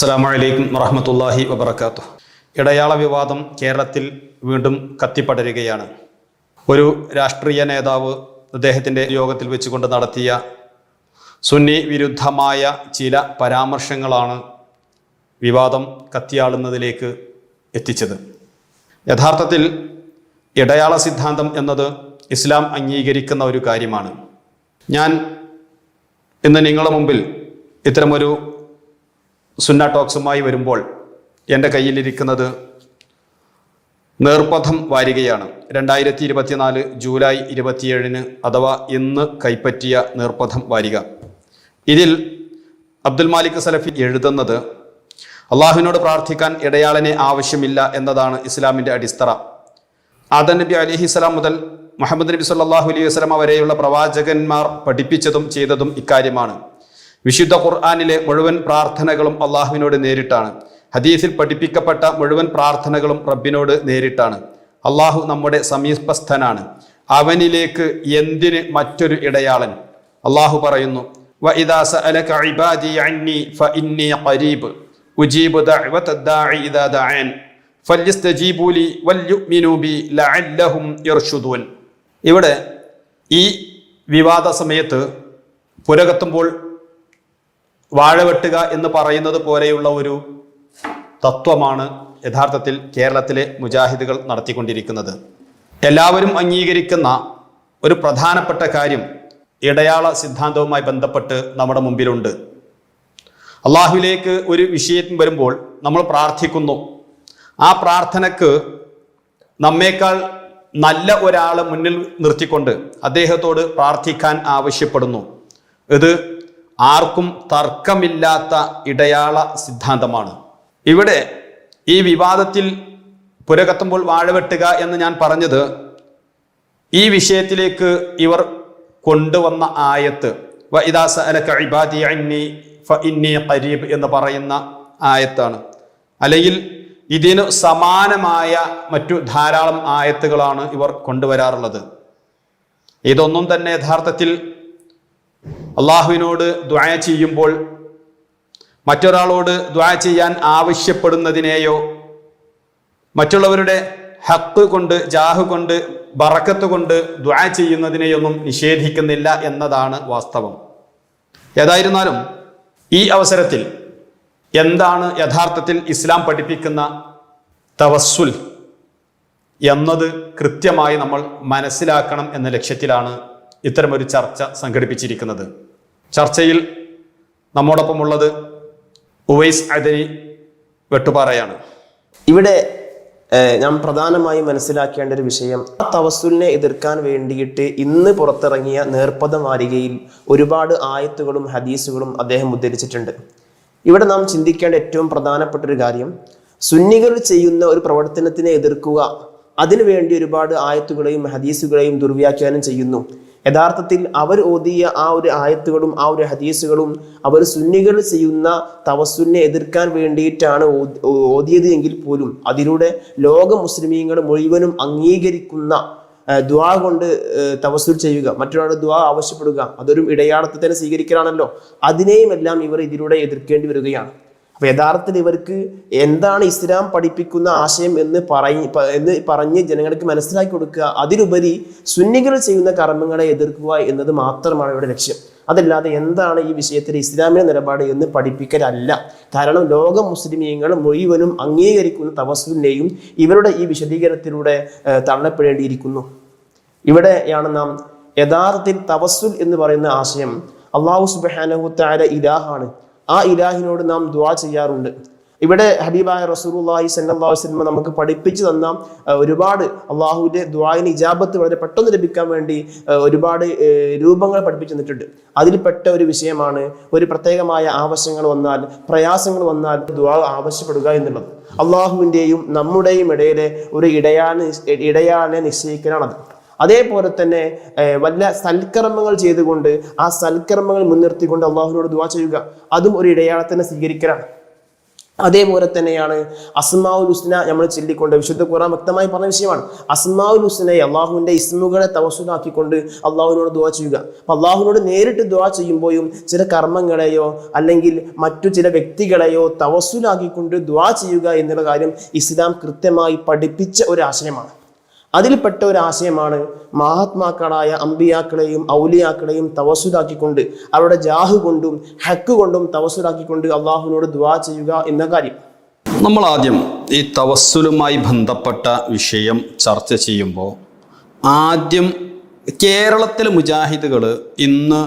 അസ്സലാമു അലൈക്കും വറഹ്മത്തുള്ളാഹി വബറകാതുഹു. ഇടയാള വിവാദം കേരളത്തിൽ വീണ്ടും കത്തിപ്പടരുകയാണ്. ഒരു രാഷ്ട്രീയ നേതാവ് അദ്ദേഹത്തിൻ്റെ യോഗത്തിൽ വെച്ചുകൊണ്ട് നടത്തിയ സുന്നി വിരുദ്ധമായ ചില പരാമർശങ്ങളാണ് വിവാദം കത്തിയാളുന്നതിലേക്ക് എത്തിച്ചത്. യഥാർത്ഥത്തിൽ ഇടയാള സിദ്ധാന്തം എന്നത് ഇസ്ലാം അംഗീകരിക്കുന്ന ഒരു കാര്യമാണ്. ഞാൻ ഇന്ന് നിങ്ങളുടെ മുമ്പിൽ ഇത്തരമൊരു സുന്ന ടോക്സുമായി വരുമ്പോൾ എൻ്റെ കയ്യിലിരിക്കുന്നത് നേർപഥം വാരികയാണ്. 2024 ജൂലൈ 27 അഥവാ ഇന്ന് കൈപ്പറ്റിയ നേർപഥം വാരിക. ഇതിൽ അബ്ദുൽ മാലിക് സലഫി എഴുതുന്നത് അള്ളാഹുവിനോട് പ്രാർത്ഥിക്കാൻ ഇടയാളനെ ആവശ്യമില്ല എന്നതാണ് ഇസ്ലാമിൻ്റെ അടിത്തറ. ആദം നബി അലൈഹിസ്സലാം മുതൽ മുഹമ്മദ് നബി സല്ലല്ലാഹു അലൈഹി വസല്ലമ വരെയുള്ള പ്രവാചകന്മാർ പഠിപ്പിച്ചതും ചെയ്തതും ഇക്കാര്യമാണ്. വിശുദ്ധ ഖുർആനിലെ മുഴുവൻ പ്രാർത്ഥനകളും അള്ളാഹുവിനോട് നേരിട്ടാണ്. ഹദീസിൽ പഠിപ്പിക്കപ്പെട്ട മുഴുവൻ പ്രാർത്ഥനകളും റബ്ബിനോട് നേരിട്ടാണ്. അള്ളാഹു നമ്മുടെ സമീപസ്ഥനാണ്. അവനിലേക്ക് എന്തിന് മറ്റൊരു ഇടയാളൻ? അള്ളാഹു പറയുന്നു, വഇദാ സഅലക ഇബാദി അന്നി ഫഇന്നി ഖരീബ് ഉജീബു ദഅവത ദാഇ ഇദാ ദഅൻ ഫല്യസ്തജീബു ലി വൽയുമിനു ബി ലഅല്ലഹും യർഷുദൂൻ. ഇവിടെ ഈ വിവാദ സമയത്ത് പുരകത്തുമ്പോൾ വാഴ വെട്ടുക എന്ന് പറയുന്നത് പോലെയുള്ള ഒരു തത്വമാണ് യഥാർത്ഥത്തിൽ കേരളത്തിലെ മുജാഹിദുകൾ നടത്തിക്കൊണ്ടിരിക്കുന്നത്. എല്ലാവരും അംഗീകരിക്കുന്ന ഒരു പ്രധാനപ്പെട്ട കാര്യം ഇടയാള സിദ്ധാന്തവുമായി ബന്ധപ്പെട്ട് നമ്മുടെ മുമ്പിലുണ്ട്. അള്ളാഹുവിലേക്ക് ഒരു വിഷയം വരുമ്പോൾ നമ്മൾ പ്രാർത്ഥിക്കുന്നു. ആ പ്രാർത്ഥനക്ക് നമ്മേക്കാൾ നല്ല ഒരാളെ മുന്നിൽ നിർത്തിക്കൊണ്ട് അദ്ദേഹത്തോട് പ്രാർത്ഥിക്കാൻ ആവശ്യപ്പെടുന്നു. ഇത് ആർക്കും തർക്കമില്ലാത്ത ഇടയാള സിദ്ധാന്തമാണ്. ഇവിടെ ഈ വിവാദത്തിൽ പുരകത്തുമ്പോൾ വാഴവെട്ടുക എന്ന് ഞാൻ പറഞ്ഞത് ഈ വിഷയത്തിലേക്ക് ഇവർ കൊണ്ടുവന്ന ആയത്ത് വഇദാ സഅലക ഇബാദി അന്നി ഫഇന്നി ഖരീബ് എന്ന് പറയുന്ന ആയത്താണ്. അല്ലെങ്കിൽ ഇതിന് സമാനമായ മറ്റു ധാരാളം ആയത്തുകളാണ് ഇവർ കൊണ്ടുവരാറുള്ളത്. ഇതൊന്നും തന്നെ യഥാർത്ഥത്തിൽ അള്ളാഹുവിനോട് ദുആ ചെയ്യുമ്പോൾ മറ്റൊരാളോട് ദുആ ചെയ്യാൻ ആവശ്യപ്പെടുന്നതിനെയോ മറ്റുള്ളവരുടെ ഹക്ക് കൊണ്ട് ജാഹ് കൊണ്ട് ബറക്കത്ത് കൊണ്ട് ദുആ ചെയ്യുന്നതിനെയൊന്നും നിഷേധിക്കുന്നില്ല എന്നതാണ് വാസ്തവം. ഏതായിരുന്നാലും ഈ അവസരത്തിൽ എന്താണ് യഥാർത്ഥത്തിൽ ഇസ്ലാം പഠിപ്പിക്കുന്ന തവസ്സുൽ എന്നത് കൃത്യമായി നമ്മൾ മനസ്സിലാക്കണം എന്ന ലക്ഷ്യത്തിലാണ് ഇത്തരമൊരു ചർച്ച സംഘടിപ്പിച്ചിരിക്കുന്നത്. ചർച്ചയിൽ നമ്മോടൊപ്പമുള്ളത് ഉവൈസ് അദനി വെട്ടുപാറയാണ്. ഇവിടെ നാം പ്രധാനമായും മനസ്സിലാക്കേണ്ട ഒരു വിഷയം, ആ തവസ്സുലിനെ എതിർക്കാൻ വേണ്ടിയിട്ട് ഇന്ന് പുറത്തിറങ്ങിയ നേർപഥം വാരികയിൽ ഒരുപാട് ആയത്തുകളും ഹദീസുകളും അദ്ദേഹം ഉദ്ധരിച്ചിട്ടുണ്ട്. ഇവിടെ നാം ചിന്തിക്കേണ്ട ഏറ്റവും പ്രധാനപ്പെട്ട ഒരു കാര്യം, സുന്നികൾ ചെയ്യുന്ന ഒരു പ്രവർത്തനത്തിനെ എതിർക്കുക, അതിനുവേണ്ടി ഒരുപാട് ആയത്തുകളെയും ഹദീസുകളെയും ദുർവ്യാഖ്യാനം ചെയ്യുന്നു. യഥാർത്ഥത്തിൽ അവർ ഓതിയ ആ ഒരു ആയത്തുകളും ആ ഒരു ഹദീസുകളും അവർ സുന്നികൾ ചെയ്യുന്ന തവസ്സുലിനെ എതിർക്കാൻ വേണ്ടിയിട്ടാണ് ഓതിയത് എങ്കിൽ പോലും അതിലൂടെ ലോക മുസ്ലിമീങ്ങൾ മുഴുവനും അംഗീകരിക്കുന്ന ദുആ കൊണ്ട് തവസ്സുൽ ചെയ്യുക, മറ്റൊരാളുടെ ദുആ ആവശ്യപ്പെടുക, അതൊരു ഇടയാളത്തെ തന്നെ സ്വീകരിക്കലാണല്ലോ. അതിനെയും എല്ലാം ഇവർ ഇതിലൂടെ എതിർക്കേണ്ടി വരികയാണ്. അപ്പൊ യഥാർത്ഥത്തിൽ ഇവർക്ക് എന്താണ് ഇസ്ലാം പഠിപ്പിക്കുന്ന ആശയം എന്ന് പറഞ്ഞ് ജനങ്ങൾക്ക് മനസ്സിലാക്കി കൊടുക്കുക, അതിലുപരി സുന്നികൾ ചെയ്യുന്ന കർമ്മങ്ങളെ എതിർക്കുക എന്നത് മാത്രമാണ് ഇവിടെ ലക്ഷ്യം. അതല്ലാതെ എന്താണ് ഈ വിഷയത്തിൽ ഇസ്ലാമിന്റെ നിലപാട് എന്ന് പഠിപ്പിക്കലല്ല. കാരണം ലോക മുസ്ലിമീങ്ങൾ മുഴുവനും അംഗീകരിക്കുന്ന തവസ്സുലിനെയും ഇവരുടെ ഈ വിശദീകരണത്തിലൂടെ തള്ളപ്പെടേണ്ടിയിരിക്കുന്നു. ഇവിടെയാണ് നാം യഥാർത്ഥത്തിൽ തവസ്സുൽ എന്ന് പറയുന്ന ആശയം, അല്ലാഹു സുബ്ഹാനഹു തആല ഇലാഹാണ്. ആ ഇലാഹിനോട് നാം ദുആ ചെയ്യാറുണ്ട്. ഇവിടെ ഹബീബായ റസൂലുള്ളാഹി സ്വല്ലല്ലാഹു അലൈഹി വസല്ലം നമുക്ക് പഠിപ്പിച്ചു തന്ന ഒരുപാട് അള്ളാഹുവിന്റെ ദുആഇന് ഇജാബത്ത് വളരെ പെട്ടെന്ന് ലഭിക്കാൻ വേണ്ടി ഒരുപാട് രൂപങ്ങൾ പഠിപ്പിച്ചു തന്നിട്ടുണ്ട്. അതിൽപ്പെട്ട ഒരു വിഷയമാണ് ഒരു പ്രത്യേകമായ ആവശ്യങ്ങൾ വന്നാൽ, പ്രയാസങ്ങൾ വന്നാൽ ദുആ ആവശ്യപ്പെടുക എന്നുള്ളത്. അള്ളാഹുവിൻ്റെയും നമ്മുടെയും ഇടയിലെ ഒരു ഇടയാളനെ നിശ്ചയിക്കലാണത്. അതേപോലെ തന്നെ വല്ല സൽക്കർമ്മങ്ങൾ ചെയ്തുകൊണ്ട് ആ സൽക്കർമ്മങ്ങൾ മുൻനിർത്തിക്കൊണ്ട് അള്ളാഹുവിനോട് ദുആ ചെയ്യുക, അതും ഒരു ഇടയാളത്തിനെ സ്വീകരിക്കലാണ്. അതേപോലെ തന്നെയാണ് അസ്മാഉൽ ഹുസ്ന നമ്മൾ ചൊല്ലിക്കൊണ്ട്, വിശുദ്ധ ഖുർആൻ വ്യക്തമായി പറഞ്ഞ വിഷയമാണ്. അസ്മാഉൽ ഹുസ്നയെ അള്ളാഹുവിന്റെ ഇസ്മുകളെ തവസ്സുലാക്കിക്കൊണ്ട് അള്ളാഹുവിനോട് ദുആ ചെയ്യുക. അപ്പൊ അള്ളാഹുവിനോട് നേരിട്ട് ദുആ ചെയ്യുമ്പോഴും ചില കർമ്മങ്ങളെയോ അല്ലെങ്കിൽ മറ്റു ചില വ്യക്തികളെയോ തവസ്സുലാക്കിക്കൊണ്ട് ദുആ ചെയ്യുക എന്നുള്ള കാര്യം ഇസ്ലാം കൃത്യമായി പഠിപ്പിച്ച ഒരു ആശയമാണ്. അതിൽപ്പെട്ട ഒരു ആശയമാണ് മഹാത്മാക്കളായ അമ്പിയാക്കളെയും ഔലിയാക്കളെയും തവസ്സുലാക്കിക്കൊണ്ട് അവരുടെ ജാഹ് കൊണ്ടും ഹക്ക് കൊണ്ടും തവസ്സുലാക്കിക്കൊണ്ട് അള്ളാഹുവിനോട് ദുആ ചെയ്യുക എന്ന കാര്യം. നമ്മൾ ആദ്യം ഈ തവസ്സുലുമായി ബന്ധപ്പെട്ട വിഷയം ചർച്ച ചെയ്യുമ്പോൾ ആദ്യം കേരളത്തിലെ മുജാഹിദുകൾ ഇന്ന്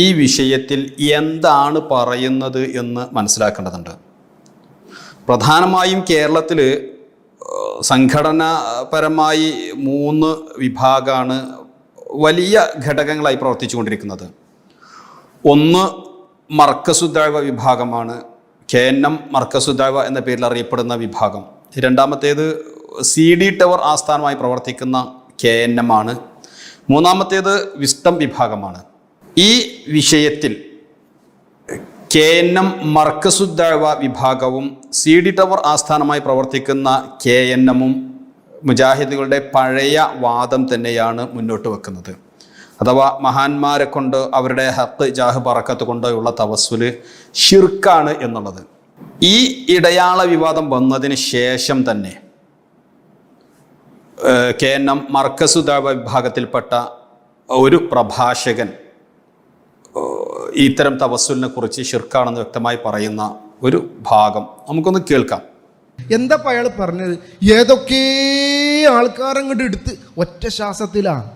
ഈ വിഷയത്തിൽ എന്താണ് പറയുന്നത് എന്ന് മനസ്സിലാക്കേണ്ടതുണ്ട്. പ്രധാനമായും കേരളത്തിൽ സംഘടനാപരമായി 3 വിഭാഗമാണ് വലിയ ഘടകങ്ങളായി പ്രവർത്തിച്ചു കൊണ്ടിരിക്കുന്നത്. ഒന്ന് മർക്കസുദ്ദഅവ വിഭാഗമാണ്, KNM മർക്കസുദ്ദഅവ എന്ന പേരിൽ അറിയപ്പെടുന്ന വിഭാഗം. രണ്ടാമത്തേത് CD ടവർ ആസ്ഥാനമായി പ്രവർത്തിക്കുന്ന KNM ആണ്. മൂന്നാമത്തേത് വിസ്ഡം വിഭാഗമാണ്. ഈ വിഷയത്തിൽ KNM മർക്കസുദ്ദഅവ വിഭാഗവും CD ടവർ ആസ്ഥാനമായി പ്രവർത്തിക്കുന്ന KNM-ഉം മുജാഹിദുകളുടെ പഴയ വാദം തന്നെയാണ് മുന്നോട്ട് വെക്കുന്നത്. അഥവാ മഹാന്മാരെ കൊണ്ട് അവരുടെ ഹക്ക് ജാഹ് ബറക്കത്ത് കൊണ്ടുള്ള തവസ്സുല് ഷിർക്കാണ് എന്നുള്ളത്. ഈ ഇടയാള വിവാദം വന്നതിന് ശേഷം തന്നെ KNM മർക്കസുദ്ദഅവ വിഭാഗത്തിൽപ്പെട്ട ഒരു പ്രഭാഷകൻ ഇത്തരം തവസ്സുലിനെ കുറിച്ച് ഷിർക്കാണെന്ന് വ്യക്തമായി പറയുന്ന ഒരു ഭാഗം നമുക്കൊന്ന് കേൾക്കാം. എന്താ അയാൾ പറഞ്ഞത്? ഏതൊക്കെ ആൾക്കാരങ്ങോട്ട് എടുത്ത് ഒറ്റ ശ്വാസത്തിലാണ്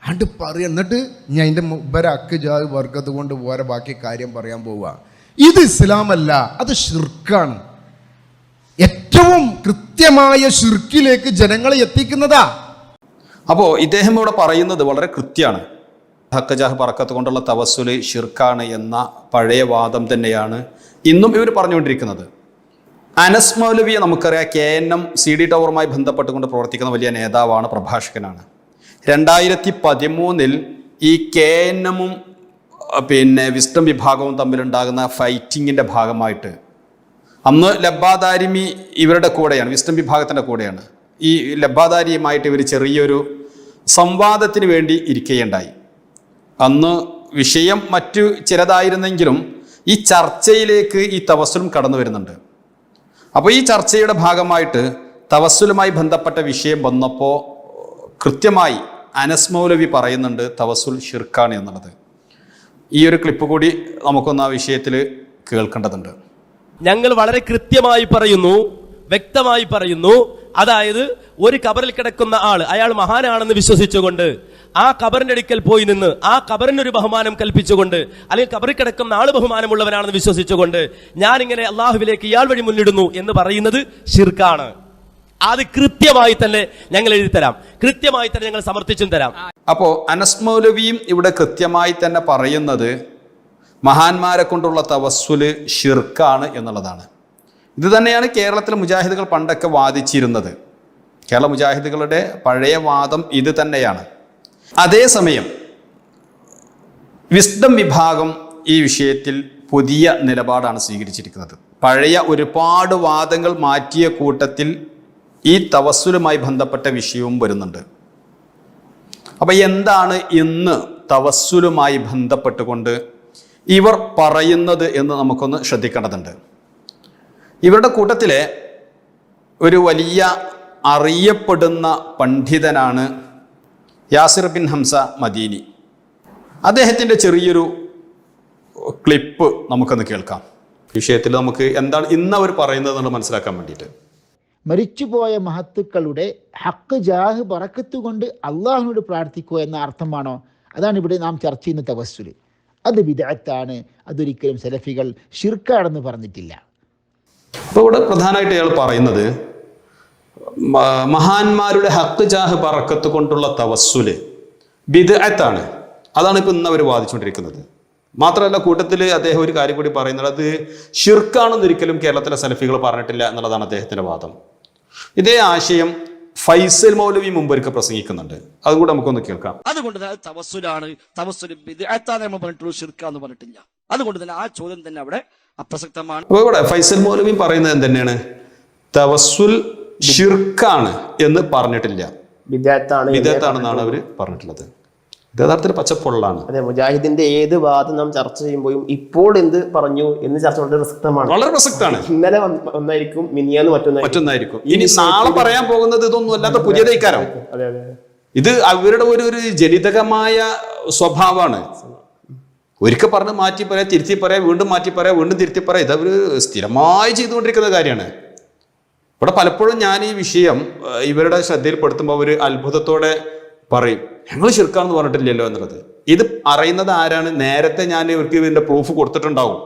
അണ്ട് പറയുക. എന്നിട്ട് ഞാൻ എൻ്റെ മുബരക്ക് ജാഹ് ബർക്കത്ത് കൊണ്ട് വേറെ ബാക്കി കാര്യം പറയാൻ പോവുക. ഇത് ഇസ്ലാമല്ല, അത് ഷിർക്കാണ്. ഏറ്റവും കൃത്യമായ ഷിർക്കിലേക്ക് ജനങ്ങളെ എത്തിക്കുന്നതാ. അപ്പോൾ ഇദ്ദേഹം ഇവിടെ പറയുന്നത് വളരെ കൃത്യമാണ്. ഹക്ക് ജാഹ് ബറക്കത്ത് കൊണ്ടുള്ള തവസ്സുല് ഷിർക്കാണ് എന്ന പഴയ വാദം തന്നെയാണ് ഇന്നും ഇവർ പറഞ്ഞുകൊണ്ടിരിക്കുന്നത്. അനസ് മൗലവിയെ നമുക്കറിയാം, KNM CD ടവറുമായി ബന്ധപ്പെട്ടുകൊണ്ട് പ്രവർത്തിക്കുന്ന വലിയ നേതാവാണ്, പ്രഭാഷകനാണ്. 2013 ഈ KNM-ഉം വിസ്ഡം വിഭാഗവും തമ്മിലുണ്ടാകുന്ന ഫൈറ്റിങ്ങിൻ്റെ ഭാഗമായിട്ട് അന്ന് ലബ്ബാദാരിമി ഇവരുടെ കൂടെയാണ്, വിസ്ഡം വിഭാഗത്തിൻ്റെ കൂടെയാണ്. ഈ ലബ്ബാദാരിയുമായിട്ട് ഇവർ ചെറിയൊരു സംവാദത്തിന് വേണ്ടി ഇരിക്കുകയുണ്ടായി. അന്ന് വിഷയം മറ്റു ചിലതായിരുന്നെങ്കിലും ഈ ചർച്ചയിലേക്ക് ഈ തവസ്സുലും കടന്നു വരുന്നുണ്ട്. അപ്പോൾ ഈ ചർച്ചയുടെ ഭാഗമായിട്ട് തവസ്സുലുമായി ബന്ധപ്പെട്ട വിഷയം വന്നപ്പോൾ കൃത്യമായി അനസ് മൗലവി പറയുന്നുണ്ട് തവസ്സുൽ ഷിർക്കാണ് എന്നുള്ളത്. ഈ ഒരു ക്ലിപ്പ് കൂടി നമുക്കൊന്ന് ആ വിഷയത്തിൽ കേൾക്കേണ്ടതുണ്ട്. ഞങ്ങൾ വളരെ കൃത്യമായി പറയുന്നു, വ്യക്തമായി പറയുന്നു. അതായത് ഒരു കബറിൽ കിടക്കുന്ന ആള്, അയാൾ മഹാനാണെന്ന് വിശ്വസിച്ചുകൊണ്ട് ആ കബറിന്റെ അടുക്കൽ പോയി നിന്ന് ആ കബറിനൊരു ബഹുമാനം കൽപ്പിച്ചുകൊണ്ട്, അല്ലെങ്കിൽ കബറിൽ കിടക്കുന്ന ആള് ബഹുമാനമുള്ളവനാണെന്ന് വിശ്വസിച്ചുകൊണ്ട് ഞാനിങ്ങനെ അള്ളാഹുവിലേക്ക് ഇയാൾ വഴി മുന്നിടുന്നു എന്ന് പറയുന്നത് ഷിർക്കാണ്. അത് കൃത്യമായി തന്നെ ഞങ്ങൾ എഴുതിത്തരാം, കൃത്യമായി തന്നെ ഞങ്ങൾ സമർത്ഥിച്ചും തരാം. അപ്പോൾ അനസ് മൗലവിയും ഇവിടെ കൃത്യമായി തന്നെ പറയുന്നത് മഹാന്മാരെ കൊണ്ടുള്ള തവസ്സുല് ഷിർക്കാണ് എന്നുള്ളതാണ്. ഇത് തന്നെയാണ് കേരളത്തിലെ മുജാഹിദുകൾ പണ്ടൊക്കെ വാദിച്ചിരുന്നത്. കേരള മുജാഹിദുകളുടെ പഴയ വാദം ഇത് തന്നെയാണ്. അതേസമയം വിസ്ഡം വിഭാഗം ഈ വിഷയത്തിൽ പുതിയ നിലപാടാണ് സ്വീകരിച്ചിരിക്കുന്നത്. പഴയ ഒരുപാട് വാദങ്ങൾ മാറ്റിയ കൂട്ടത്തിൽ ഈ തവസ്സുലുമായി ബന്ധപ്പെട്ട വിഷയവും വരുന്നുണ്ട്. അപ്പം എന്താണ് ഇന്ന് തവസ്സുലുമായി ബന്ധപ്പെട്ടുകൊണ്ട് ഇവർ പറയുന്നത് എന്ന് നമുക്കൊന്ന് ശ്രദ്ധിക്കേണ്ടതുണ്ട്. ഇവരുടെ കൂട്ടത്തിലെ ഒരു വലിയ അറിയപ്പെടുന്ന പണ്ഡിതനാണ് യാസിർ ബിൻ ഹംസ മദീനി. അദ്ദേഹത്തിൻ്റെ ചെറിയൊരു ക്ലിപ്പ് നമുക്കൊന്ന് കേൾക്കാം. വിഷയത്തിൽ നമുക്ക് എന്താണ് ഇന്ന് അവർ പറയുന്നത് എന്ന് മനസ്സിലാക്കാൻ വേണ്ടിയിട്ട്. മരിച്ചുപോയ മഹത്തുക്കളുടെ ഹക്ക് ജാഹ് ബറക്കത്ത് കൊണ്ട് അള്ളാഹുവിനോട് പ്രാർത്ഥിക്കുക എന്ന അർത്ഥമാണോ? അതാണ് ഇവിടെ നാം ചർച്ച ചെയ്യുന്ന തവസ്സുല്. അത് ബിദ്അത്താണ്, അതൊരിക്കലും സലഫികൾ ഷിർക്കാണെന്ന് പറഞ്ഞിട്ടില്ല. അപ്പോൾ ഇവിടെ പ്രധാനമായിട്ട് അയാൾ പറയുന്നത് മഹാന്മാരുടെ ഹക്ക് ജാഹ് ബറക്കത്ത് കൊണ്ടുള്ള തവസ്സുല് ബിദ്അത്താണ്. അതാണ് ഇപ്പം ഇന്ന് അവർ വാദിച്ചുകൊണ്ടിരിക്കുന്നത്. മാത്രമല്ല കൂട്ടത്തിൽ അദ്ദേഹം ഒരു കാര്യം കൂടി പറയുന്നത് അത് ഷിർക്കാണെന്ന് ഒരിക്കലും കേരളത്തിലെ സലഫികൾ പറഞ്ഞിട്ടില്ല എന്നുള്ളതാണ് അദ്ദേഹത്തിൻ്റെ വാദം. ഇതേ ആശയം ഫൈസൽ മൗലവി മുമ്പൊരിക്കൽ പ്രസംഗിക്കുന്നുണ്ട്. അതും കൂടെ നമുക്കൊന്ന് കേൾക്കാം. അതുകൊണ്ട് തന്നെ തവസ്സുലാണ്, തവസ്സുൽ ബിദ്അത്താണ് നമ്മൾ പറഞ്ഞിട്ടുള്ളൂ, ഷിർക്കാന്ന് പറഞ്ഞിട്ടില്ല. അതുകൊണ്ട് തന്നെ ആ ചോദ്യം തന്നെ അവിടെ അപ്രസക്തമാണ്. അപ്പോൾ ഇവിടെ ഫൈസൽ മൗലവി പറയുന്നത് എന്തെന്നെയാണ്? തവസ്സുൽ ഷിർക്കാണ് എന്ന് പറഞ്ഞിട്ടില്ല, ബിദ്അത്താണെന്നാണ് അവർ പറഞ്ഞിട്ടുള്ളത്. ഇത് യഥാർത്ഥത്തിൽ പച്ചപ്പൊള്ളാണ്. അതെ, മുജാഹിദിന്റെ ഏത് വാദം നാം ചർച്ച ചെയ്യുമ്പോഴും ഇപ്പോൾ എന്ത് പറഞ്ഞു എന്ന് ചർച്ച വളരെ പ്രസക്തമാണ്, വളരെ പ്രസക്തമാണ്. ഇന്നലെ ഒന്നായിരിക്കും, മിനിയാന്ന് മറ്റൊന്നായിരിക്കും, ഇനി നാളെ പറയാൻ പോകുന്നത് ഇതൊന്നും അല്ലാത്ത പുതിയ തൈക്കാരം. അതെ അതെ, ഇത് അവരുടെ ഒരു ജനിതകമായ സ്വഭാവമാണ്. ഒരിക്കൽ പറഞ്ഞ് മാറ്റി പറയാം, തിരുത്തി പറയാം, വീണ്ടും മാറ്റി പറയാം, വീണ്ടും തിരുത്തി പറയാം. ഇത് അവർ സ്ഥിരമായി ചെയ്തുകൊണ്ടിരിക്കുന്ന കാര്യമാണ്. ഇവിടെ പലപ്പോഴും ഞാൻ ഈ വിഷയം ഇവരുടെ ശ്രദ്ധയിൽപ്പെടുത്തുമ്പോൾ അവർ അത്ഭുതത്തോടെ പറയും, ഞങ്ങൾ ശിർക്കാണെന്ന് പറഞ്ഞിട്ടില്ലല്ലോ എന്നുള്ളത്. ഇത് അറിയുന്നത് ആരാണ്? നേരത്തെ ഞാൻ ഇവർക്ക് ഇതിന്റെ പ്രൂഫ് കൊടുത്തിട്ടുണ്ടാവും.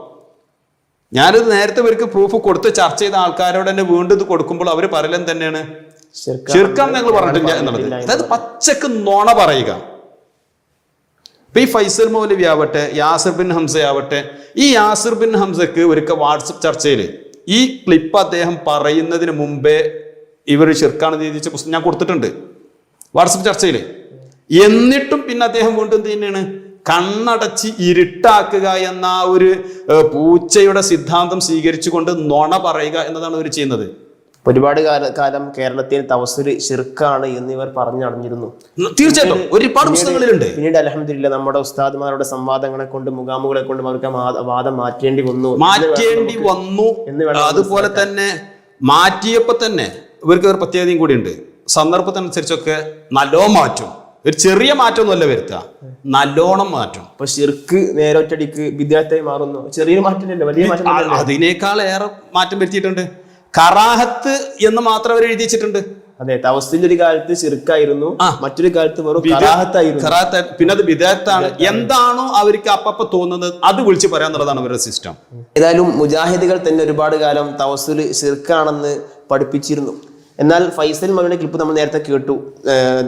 ഞാനിത് നേരത്തെ ഇവർക്ക് പ്രൂഫ് കൊടുത്ത് ചർച്ച ചെയ്ത ആൾക്കാരോട് തന്നെ വീണ്ടും ഇത് കൊടുക്കുമ്പോൾ അവർ പറയലും തന്നെയാണ് ശിർക്കാന്ന് ഞങ്ങൾ പറഞ്ഞിട്ടില്ല എന്നുള്ളത്. അതായത് പച്ചക്ക് നുണ പറയുക. ഇപ്പൊ ഈ ഫൈസൽ മൗലവി ആവട്ടെ, യാസിർ ബിൻ ഹംസ ആവട്ടെ, ഈ യാസിർ ബിൻ ഹംസക്ക് ഒരിക്കൽ വാട്സപ്പ് ചർച്ചയിൽ ഈ ക്ലിപ്പ് അദ്ദേഹം പറയുന്നതിന് മുമ്പേ ഇവർ ശിർക്കാണെന്ന് എഴുതിച്ച പുസ്തകം ഞാൻ കൊടുത്തിട്ടുണ്ട് വാട്സപ്പ് ചർച്ചയിൽ. എന്നിട്ടും പിന്നെ അദ്ദേഹം വീണ്ടും എന്ത് തന്നെയാണ്? കണ്ണടച്ച് ഇരുട്ടാക്കുക എന്ന ആ ഒരു പൂച്ചയുടെ സിദ്ധാന്തം സ്വീകരിച്ചുകൊണ്ട് നുണ പറയുക എന്നതാണ് അവർ ചെയ്യുന്നത്. ഒരുപാട് കാലം കേരളത്തിൽ തവസ്സുൽ ശിർക്കാണ് എന്നിവർ പറഞ്ഞറിഞ്ഞിരുന്നു. തീർച്ചയായിട്ടും ഒരുപാട് പുസ്തകങ്ങളിലുണ്ട്. പിന്നീട് അൽഹംദുലില്ലാഹ് നമ്മുടെ ഉസ്താദ്മാരുടെ സംവാദങ്ങളെ കൊണ്ട്, മുഖാമുകളെ കൊണ്ട് അവർക്ക് വാദം മാറ്റേണ്ടി വന്നു. അതുപോലെ തന്നെ മാറ്റിയപ്പോ തന്നെ ഇവർക്ക് ഒരു പ്രത്യേകതയും കൂടിയുണ്ട്. സന്ദർഭത്തിനനുസരിച്ചൊക്കെ നല്ലോണം മാറ്റും. ഒരു ചെറിയ മാറ്റമൊന്നുമല്ല വരുത്തുക, നല്ലോണം മാറ്റും. അപ്പൊ ശിർക്ക് നേരൊറ്റടിക്ക് ബിദ്അത്തായി മാറുന്നു. ചെറിയൊരു മാറ്റമല്ല, വലിയ മാറ്റം. അതിനേക്കാൾ ഏറെ മാറ്റം വരുത്തിയിട്ടുണ്ട്. കറാഹത്ത് എന്ന് മാത്രം അവർ എഴുതി വെച്ചിട്ടുണ്ട്. അതെ, തവസ്സുൽ ഒരു കാലത്ത് ശിർക്കായിരുന്നു, മറ്റൊരു കാലത്ത് വെറും കറാഹത്തായിരുന്നു, പിന്നെ അത് ബിദ്അത്താണ്. എന്താണോ അവർക്ക് അപ്പപ്പോ തോന്നുന്നത് അത് വിളിച്ച് പറയാന്നുള്ളതാണ് അവരുടെ സിസ്റ്റം. ഏതായാലും മുജാഹിദുകൾ തന്നെ ഒരുപാട് കാലം തവസ്സുൽ ശിർക്കാണെന്ന് പഠിപ്പിച്ചിരുന്നു. എന്നാൽ ഫൈസൽ മൗലവിയുടെ ക്ലിപ്പ് നമ്മൾ നേരത്തെ കേട്ടു,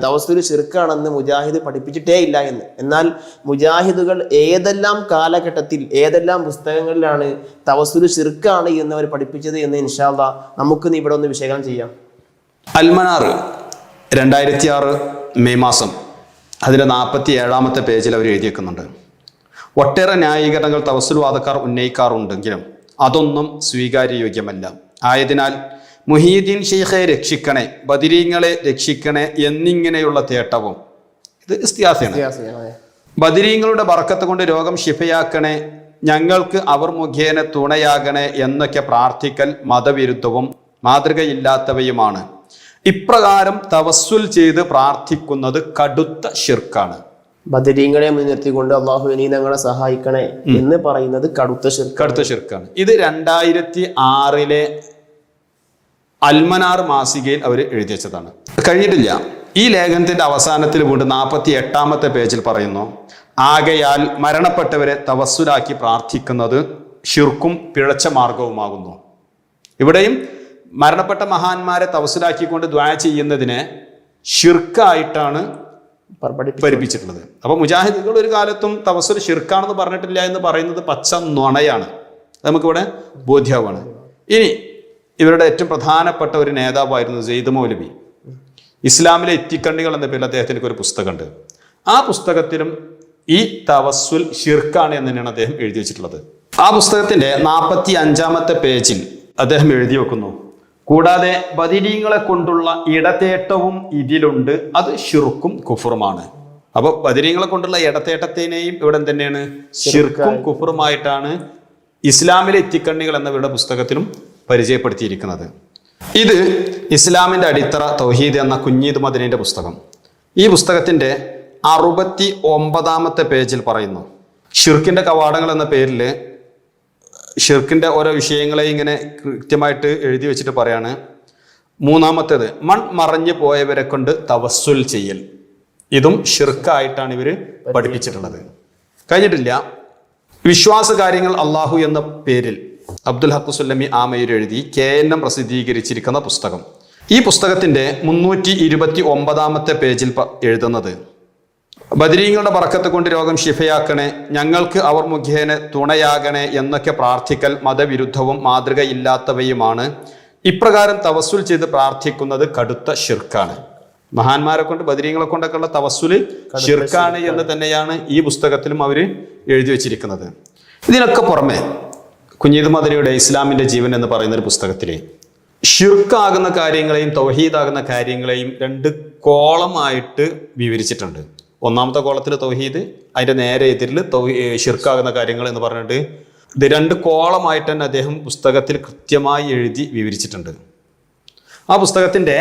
തവസ്സുൽ ശിർക്കാണെന്ന് മുജാഹിദ് പഠിപ്പിച്ചിട്ടേ ഇല്ല എന്ന്. എന്നാൽ മുജാഹിദുകൾ ഏതെല്ലാം കാലഘട്ടത്തിൽ ഏതെല്ലാം പുസ്തകങ്ങളിലാണ് തവസ്സുൽ ശിർക്കാണ് എന്ന് അവർ പഠിപ്പിച്ചത് എന്ന് ഇൻഷാ അല്ലാഹ് നമുക്ക് ഇവിടെ ഒന്ന് വിശകലനം ചെയ്യാം. അൽമനാർ 2006 മെയ് മാസം അതിൻ്റെ 47-ാമത്തെ പേജിൽ അവർ എഴുതിയേക്കുന്നുണ്ട്, ഒട്ടേറെ ന്യായീകരണങ്ങൾ തവസ്സുൽ വാദക്കാർ ഉന്നയിക്കാറുണ്ടെങ്കിലും അതൊന്നും സ്വീകാര്യയോഗ്യമല്ല. ആയതിനാൽ മുഹീദ്ദീൻ ഷെയ്ഖെ രക്ഷിക്കണേ, ബദരീങ്ങളെ രക്ഷിക്കണേ എന്നിങ്ങനെയുള്ള തേട്ടവും ഇത് ഇസ്തിഹാസയാണ്. ബദരീങ്ങളുടെ ബർക്കത്ത് കൊണ്ട് രോഗം ശിഫയാക്കണേ, ഞങ്ങൾക്ക് അവർ മുഖേന തുണയാകണേ എന്നൊക്കെ പ്രാർത്ഥിക്കൽ മതവിരുദ്ധവും മാതൃകയില്ലാത്തവയുമാണ്. ഇപ്രകാരം തവസ്സുൽ ചെയ്ത് പ്രാർത്ഥിക്കുന്നത് കടുത്ത ശിർക്കാണ്. ബദരീങ്ങളെ മുൻനിർത്തിക്കൊണ്ട് അല്ലാഹു നീ ഞങ്ങളെ സഹായിക്കണേ എന്ന് പറയുന്നത് കടുത്ത ശിർക്കാണ്. ഇത് 2006 അൽമനാർ മാസികയിൽ അവർ എഴുതി വെച്ചതാണ്. കഴിഞ്ഞിട്ടില്ല. ഈ ലേഖനത്തിന്റെ അവസാനത്തിൽ വീണ്ടും 48-ാമത്തെ പേജിൽ പറയുന്നു, ആകയാൽ മരണപ്പെട്ടവരെ തവസ്സുലാക്കി പ്രാർത്ഥിക്കുന്നത് ഷിർക്കും പിഴച്ച മാർഗവുമാകുന്നു. ഇവിടെയും മരണപ്പെട്ട മഹാന്മാരെ തവസ്സുലാക്കിക്കൊണ്ട് ദ്വാ ചെയ്യുന്നതിനെ ഷിർക്കായിട്ടാണ് പഠിപ്പിച്ചിട്ടുള്ളത്. അപ്പൊ മുജാഹിദുകൾ ഒരു കാലത്തും തവസ്സുൽ ഷിർക്കാണെന്ന് പറഞ്ഞിട്ടില്ല എന്ന് പറയുന്നത് പച്ച നുണയാണ്. നമുക്കിവിടെ ബോധ്യമാണ്. ഇനി ഇവരുടെ ഏറ്റവും പ്രധാനപ്പെട്ട ഒരു നേതാവായിരുന്നു സെയ്ദ് മൗലവി. ഇസ്ലാമിലെ എത്തിക്കണ്ണികൾ എന്ന പേരിൽ അദ്ദേഹത്തിന് ഒരു പുസ്തകമുണ്ട്. ആ പുസ്തകത്തിലും ഈ തവസ്സുൽ ഷിർക്കാണ് എന്ന് തന്നെയാണ് അദ്ദേഹം എഴുതി വെച്ചിട്ടുള്ളത്. ആ പുസ്തകത്തിന്റെ 45-ാമത്തെ പേജിൽ അദ്ദേഹം എഴുതി വെക്കുന്നു, കൂടാതെ ബദരീങ്ങളെ കൊണ്ടുള്ള ഇടതേട്ടവും ഇതിലുണ്ട്, അത് ഷിർക്കും കുഫറുമാണ്. അപ്പൊ ബദരീങ്ങളെ കൊണ്ടുള്ള ഇടതേട്ടത്തിനെയും ഇവിടെ തന്നെയാണ് ഷിർക്കും കുഫറുമായിട്ടാണ് ഇസ്ലാമിലെ എത്തിക്കണ്ണികൾ എന്നവരുടെ പുസ്തകത്തിലും പരിചയപ്പെടുത്തിയിരിക്കുന്നത്. ഇത് ഇസ്ലാമിന്റെ അടിത്തറ തൗഹീദ് എന്ന കുഞ്ഞീദ് മദനിന്റെ പുസ്തകം. ഈ പുസ്തകത്തിന്റെ 69-ാമത്തെ പേജിൽ പറയുന്നു, ഷിർക്കിന്റെ കവാടങ്ങൾ എന്ന പേരിൽ ഷിർക്കിന്റെ ഓരോ വിഷയങ്ങളെ ഇങ്ങനെ കൃത്യമായിട്ട് എഴുതി വെച്ചിട്ട് പറയാണ്. 3-ാമത്തേത് മറഞ്ഞു പോയവരെ കൊണ്ട് തവസ്സുൽ ചെയ്യൽ. ഇതും ഷിർക്കായിട്ടാണ് ഇവർ പഠിപ്പിച്ചിട്ടുള്ളത്. കഴിഞ്ഞിട്ടില്ല. വിശ്വാസ കാര്യങ്ങൾ അള്ളാഹു എന്ന പേരിൽ അബ്ദുൽ ഹഖ് സുല്ലമി ആമയൂർ എഴുതി KNM പ്രസിദ്ധീകരിച്ചിരിക്കുന്ന പുസ്തകം. ഈ പുസ്തകത്തിന്റെ 329-ാമത്തെ പേജിൽ എഴുതുന്നത്, ബദരീങ്ങളുടെ ബർക്കത്ത് കൊണ്ട് രോഗം ശിഫയാക്കണേ, ഞങ്ങൾക്ക് അവർ മുഖേന തുണയാകണേ എന്നൊക്കെ പ്രാർത്ഥിക്കൽ മതവിരുദ്ധവും മാതൃകയില്ലാത്തവയുമാണ്. ഇപ്രകാരം തവസ്സുൽ ചെയ്ത് പ്രാർത്ഥിക്കുന്നത് കടുത്ത ഷിർക്കാണ്. മഹാന്മാരെ കൊണ്ട് ബദരീങ്ങളെ കൊണ്ടൊക്കെ ഉള്ള തവസ്സുൽ ഷിർക്കാണ് എന്ന് തന്നെയാണ് ഈ പുസ്തകത്തിലും അവർ എഴുതി വെച്ചിരിക്കുന്നത്. ഇതിനൊക്കെ പുറമെ കുഞ്ഞീദ് മദനിയുടെ ഇസ്ലാമിൻ്റെ ജീവൻ എന്ന് പറയുന്ന ഒരു പുസ്തകത്തിൽ ഷിർക്കാകുന്ന കാര്യങ്ങളെയും തൗഹീദാകുന്ന കാര്യങ്ങളെയും 2 കോളമായിട്ട് വിവരിച്ചിട്ടുണ്ട്. ഒന്നാമത്തെ കോളത്തിൽ തൗഹീദ്, അതിൻ്റെ നേരെ എതിരിൽ ഷിർക്കാകുന്ന കാര്യങ്ങൾ എന്ന് പറഞ്ഞിട്ട് ഇത് 2 കോളമായിട്ട് തന്നെ അദ്ദേഹം പുസ്തകത്തിൽ കൃത്യമായി എഴുതി വിവരിച്ചിട്ടുണ്ട്. ആ പുസ്തകത്തിൻ്റെ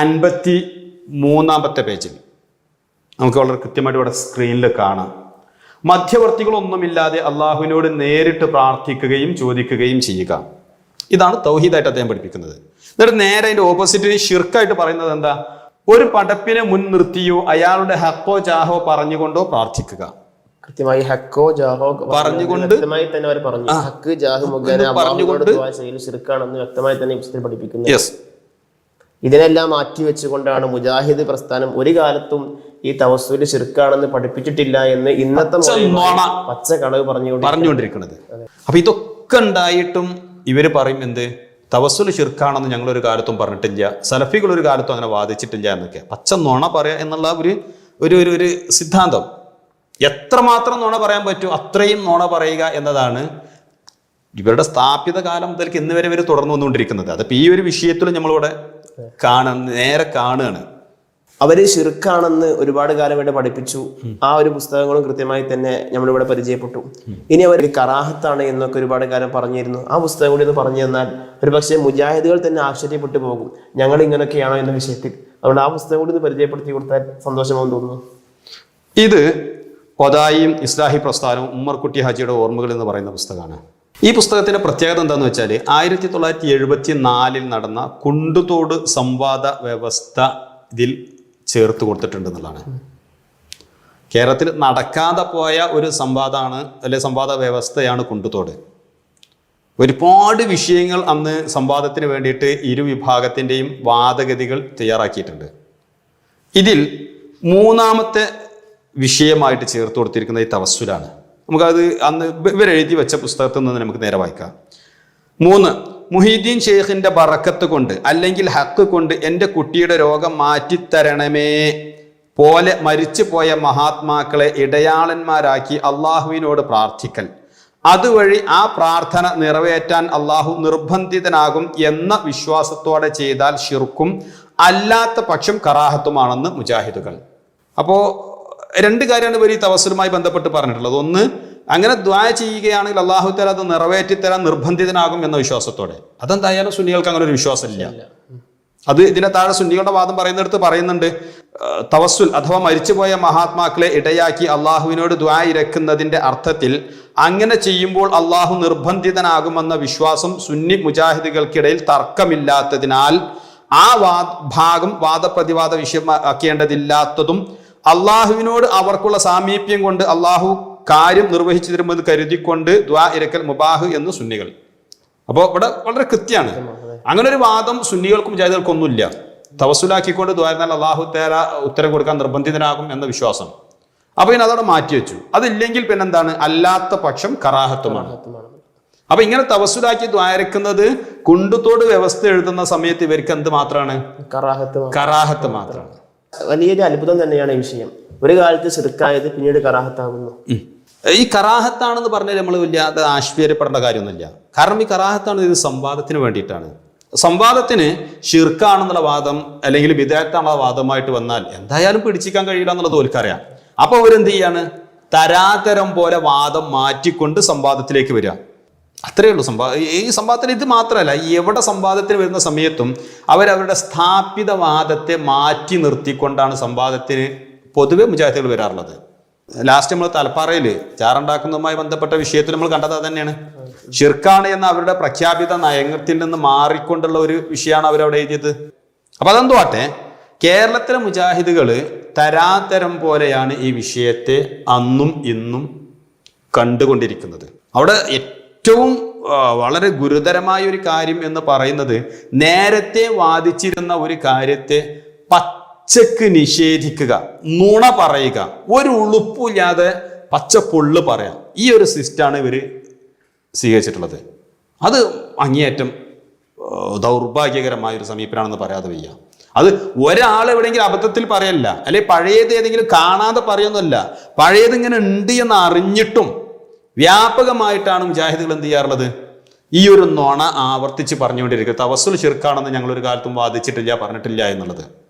53-ാമത്തെ പേജിൽ നമുക്ക് വളരെ കൃത്യമായിട്ട് ഇവിടെ സ്ക്രീനിൽ കാണാം. മധ്യവർത്തികളൊന്നുമില്ലാതെ അള്ളാഹുവിനോട് നേരിട്ട് പ്രാർത്ഥിക്കുകയും ചോദിക്കുകയും ചെയ്യുക. ഇതാണ് തൗഹീദായിട്ട് അദ്ദേഹം പഠിപ്പിക്കുന്നത്. എന്നിട്ട് നേരെ അതിൻ്റെ ഓപ്പോസിറ്റ് ഷിർക്കായിട്ട് പറയുന്നത് എന്താ? ഒരു പടപ്പിനെ മുൻനിർത്തിയോ അയാളുടെ ഹക്കോ ജാഹോ പറഞ്ഞുകൊണ്ടോ പ്രാർത്ഥിക്കുക. കൃത്യമായി ഹക്കോ ജാഹോ പറഞ്ഞുകൊണ്ട് വ്യക്തമായി തന്നെ അവർ പറഞ്ഞു. ഹക്ക് ജാഹ് മുഖേന പറഞ്ഞുകൊണ്ട് ഷിർക്കാണെന്ന് വ്യക്തമായി തന്നെ പുസ്തകത്തിൽ പഠിപ്പിക്കുന്നു. യെസ്, ഇതിനെല്ലാം മാറ്റി വെച്ചുകൊണ്ടാണ് മുജാഹിദ് പ്രസ്ഥാനം ഒരു കാലത്തും ഈ തവസ്സുൽ ഷിർക്കാണെന്ന് പഠിപ്പിച്ചിട്ടില്ല എന്ന് ഇന്നത്തെ പച്ച കളവ് പറഞ്ഞുകൊണ്ടിരിക്കുന്നത്. അപ്പൊ ഇതൊക്കെ ഉണ്ടായിട്ടും ഇവര് പറയും എന്ത്? തവസ്സുൽ ഷിർക്കാണെന്ന് ഞങ്ങളൊരു കാലത്തും പറഞ്ഞിട്ടില്ല, സലഫികൾ ഒരു കാലത്തും അങ്ങനെ വാദിച്ചിട്ടില്ല എന്നൊക്കെ പച്ച നുണ പറയാ എന്നുള്ള ഒരു സിദ്ധാന്തം. എത്രമാത്രം നുണ പറയാൻ പറ്റും അത്രയും നുണ പറയുക എന്നതാണ് ഇവരുടെ സ്ഥാപിത കാലം മുതൽക്ക് ഇന്ന് വരെ ഇവർ തുടർന്നു വന്നുകൊണ്ടിരിക്കുന്നത്. അതിപ്പോൾ ഈ ഒരു വിഷയത്തിൽ നമ്മളിവിടെ നേരെ കാണുകയാണ്. അവര് ഷിർക്കാണെന്ന് ഒരുപാട് കാലം ഇവിടെ പഠിപ്പിച്ചു. ആ ഒരു പുസ്തകങ്ങളും കൃത്യമായി തന്നെ നമ്മളിവിടെ പരിചയപ്പെട്ടു. ഇനി അവർ കറാഹത്താണ് എന്നൊക്കെ ഒരുപാട് കാലം പറഞ്ഞിരുന്നു. ആ പുസ്തകം കൂടി ഒന്ന് പറഞ്ഞു തന്നാൽ ഒരു പക്ഷേ മുജാഹിദുകൾ തന്നെ ആശ്ചര്യപ്പെട്ടു പോകും, ഞങ്ങൾ ഇങ്ങനെയൊക്കെയാണോ എന്ന വിഷയത്തിൽ. അതുകൊണ്ട് ആ പുസ്തകം കൂടി ഒന്ന് പരിചയപ്പെടുത്തി കൊടുത്താൽ സന്തോഷമാണെന്ന് തോന്നുന്നു. ഇത് ഒതായിയും ഇസ്ലാഹി പ്രസ്ഥാനവും ഉമ്മർകുട്ടി ഹാജിയുടെ ഓർമ്മകൾ എന്ന് പറയുന്ന പുസ്തകമാണ്. ഈ പുസ്തകത്തിന്റെ പ്രത്യേകത എന്താണെന്ന് വെച്ചാൽ 1974 നടന്ന കുണ്ടുതോട് സംവാദ വ്യവസ്ഥ ഇതിൽ ചേർത്ത് കൊടുത്തിട്ടുണ്ട് എന്നുള്ളതാണ്. കേരളത്തിൽ നടക്കാതെ പോയ ഒരു സംവാദമാണ്, അല്ലെ സംവാദ വ്യവസ്ഥയാണ് കുണ്ടുതോട്. ഒരുപാട് വിഷയങ്ങൾ അന്ന് സംവാദത്തിന് വേണ്ടിയിട്ട് ഇരു വിഭാഗത്തിൻ്റെയും വാദഗതികൾ തയ്യാറാക്കിയിട്ടുണ്ട്. ഇതിൽ 3-ാമത്തെ വിഷയമായിട്ട് ചേർത്ത് കൊടുത്തിരിക്കുന്നത് ഈ തവസ്സുലാണ്. നമുക്കത് അന്ന് ഇവരെഴുതി വെച്ച പുസ്തകത്തിൽ നിന്ന് നമുക്ക് നേരെ വായിക്കാം. 3, മുഹീദ്ദീൻ ഷെയ്ഖിന്റെ ബറക്കത്ത് കൊണ്ട് അല്ലെങ്കിൽ ഹക്ക് കൊണ്ട് എൻ്റെ കുട്ടിയുടെ രോഗം മാറ്റിത്തരണമേ പോലെ മരിച്ചു പോയ മഹാത്മാക്കളെ ഇടയാളന്മാരാക്കി അള്ളാഹുവിനോട് പ്രാർത്ഥിക്കൽ, അതുവഴി ആ പ്രാർത്ഥന നിറവേറ്റാൻ അള്ളാഹു നിർബന്ധിതനാകും എന്ന വിശ്വാസത്തോടെ ചെയ്താൽ ഷിർക്കും അല്ലാത്ത പക്ഷം കറാഹത്തുമാണെന്ന് മുജാഹിദുകൾ. അപ്പോൾ 2 കാര്യമാണ് ഇവർ ഈ തവസ്സുലുമായി ബന്ധപ്പെട്ട് പറഞ്ഞിട്ടുള്ളത്. ഒന്ന്, അങ്ങനെ ദ്വാ ചെയ്യുകയാണെങ്കിൽ അള്ളാഹു തആല അത് നിറവേറ്റിത്തരാൻ നിർബന്ധിതനാകും എന്ന വിശ്വാസത്തോടെ. അതെന്തായാലും സുന്നികൾക്ക് അങ്ങനെ ഒരു വിശ്വാസമില്ല. അത് ഇതിനെ താഴെ സുന്നികളുടെ വാദം പറയുന്നിടത്ത് പറയുന്നുണ്ട്, തവസ്സുൽ അഥവാ മരിച്ചുപോയ മഹാത്മാക്കളെ ഇടയാക്കി അള്ളാഹുവിനോട് ദ്വാ ഇരക്കുന്നതിന്റെ അർത്ഥത്തിൽ അങ്ങനെ ചെയ്യുമ്പോൾ അള്ളാഹു നിർബന്ധിതനാകുമെന്ന വിശ്വാസം സുന്നി മുജാഹിദുകൾക്കിടയിൽ തർക്കമില്ലാത്തതിനാൽ ആ ഭാഗം വാദപ്രതിവാദ വിഷയമാക്കേണ്ടതില്ലാത്തതും അള്ളാഹുവിനോട് അവർക്കുള്ള സാമീപ്യം കൊണ്ട് അള്ളാഹു കാര്യം നിർവഹിച്ചു തരുമെന്ന് കരുതിക്കൊണ്ട് ദ്വാ ഇരക്കൽ മുബാഹ് എന്ന് സുന്നികൾ. അപ്പോൾ ഇവിടെ വളരെ കൃത്യമാണ്. അങ്ങനെ ഒരു വാദം സുന്നികൾക്കും മുജാഹിദുകൾക്കും ഒന്നുമില്ല. തവസ്സുലാക്കിക്കൊണ്ട് ദ്വാ ഇരുന്നാൽ അള്ളാഹു തആല ഉത്തരം കൊടുക്കാൻ നിർബന്ധിതനാകും എന്ന വിശ്വാസം. അപ്പൊ ഇനി അതവിടെ മാറ്റിവെച്ചു. അതില്ലെങ്കിൽ പിന്നെന്താണ്? അല്ലാത്ത പക്ഷം കറാഹത്തുമാണ്. അപ്പൊ ഇങ്ങനെ തവസ്സുലാക്കി ദ്വാ ഇരക്കുന്നത് കുണ്ടുതോട് വ്യവസ്ഥ എഴുതുന്ന സമയത്ത് ഇവർക്ക് എന്ത് മാത്രമാണ്? കറാഹത്ത് മാത്രമാണ്. വലിയൊരു അത്ഭുതം തന്നെയാണ് ഈ വിഷയം. ഒരു കാലത്ത് ശിർക്കായത് പിന്നീട് കറാഹത്താകുന്നു. ഈ കറാഹത്താണെന്ന് പറഞ്ഞാൽ നമ്മൾ വല്ലാതെ ആശ്ചര്യപ്പെടേണ്ട കാര്യമൊന്നുമില്ല. കാരണം ഈ കറാഹത്താണ് ഇത് സംവാദത്തിന് വേണ്ടിയിട്ടാണ്. സംവാദത്തിന് ഷിർക്കാണെന്നുള്ള വാദം അല്ലെങ്കിൽ ബിദ്അത്താണെന്നുള്ള വാദമായിട്ട് വന്നാൽ എന്തായാലും പിടിച്ചിക്കാൻ കഴിയില്ല എന്നുള്ളത് ഓൽക്കറിയാം. അപ്പൊ അവരെന്ത് ചെയ്യാണ്? തരാതരം പോലെ വാദം മാറ്റിക്കൊണ്ട് സംവാദത്തിലേക്ക് വരിക. അത്രയേ ഉള്ളൂ. ഈ സംവാദത്തിന് ഇത് മാത്രമല്ല, എവിടെ സംവാദത്തിന് വരുന്ന സമയത്തും അവരവരുടെ സ്ഥാപിത വാദത്തെ മാറ്റി നിർത്തിക്കൊണ്ടാണ് സംവാദത്തിന് പൊതുവെ മുജാഹിദുകൾ വരാറുള്ളത്. ലാസ്റ്റ് നമ്മൾ തലപ്പാറയിൽ ചാറുണ്ടാക്കുന്നതുമായി ബന്ധപ്പെട്ട വിഷയത്തിൽ നമ്മൾ കണ്ടത് അത് തന്നെയാണ്. ഷിർക്കാണ് എന്ന അവരുടെ പ്രഖ്യാപിത നയത്തിൽ നിന്ന് മാറിക്കൊണ്ടുള്ള ഒരു വിഷയമാണ് അവരവിടെ എഴുതിയത്. അപ്പൊ അതെന്തോ ആട്ടെ, കേരളത്തിലെ മുജാഹിദുകൾ തരാതരം പോലെയാണ് ഈ വിഷയത്തെ അന്നും ഇന്നും കണ്ടുകൊണ്ടിരിക്കുന്നത്. അവിടെ ഏറ്റവും വളരെ ഗുരുതരമായ ഒരു കാര്യം എന്ന് പറയുന്നത് നേരത്തെ വാദിച്ചിരുന്ന ഒരു കാര്യത്തെ പച്ചക്ക് നിഷേധിക്കുക, നുണ പറയുക, ഒരു ഉളുപ്പില്ലാതെ പച്ച പൊള്ളു പറയാം. ഈ ഒരു സിസ്റ്റാണ് ഇവർ സ്വീകരിച്ചിട്ടുള്ളത്. അത് അങ്ങേയറ്റം ദൗർഭാഗ്യകരമായ ഒരു സമീപനമാണെന്ന് പറയാതെ വയ്യ. അത് ഒരാൾ എവിടെയെങ്കിലും അബദ്ധത്തിൽ പറയല്ല, അല്ലെ പഴയത് ഏതെങ്കിലും കാണാതെ പറയുന്നല്ല, പഴയത് ഇങ്ങനെ ഉണ്ട് എന്ന് അറിഞ്ഞിട്ടും വ്യാപകമായിട്ടാണ് മുജാഹിദുകൾ എന്ത് ചെയ്യാറുള്ളത്? ഈ ഒരു നുണ ആവർത്തിച്ച് പറഞ്ഞുകൊണ്ടിരിക്കുക. തവസ്സുൽ ശിർക്കാണെന്ന് ഞങ്ങളൊരു കാലത്തും വാദിച്ചിട്ടില്ല, പറഞ്ഞിട്ടില്ല എന്നുള്ളത്.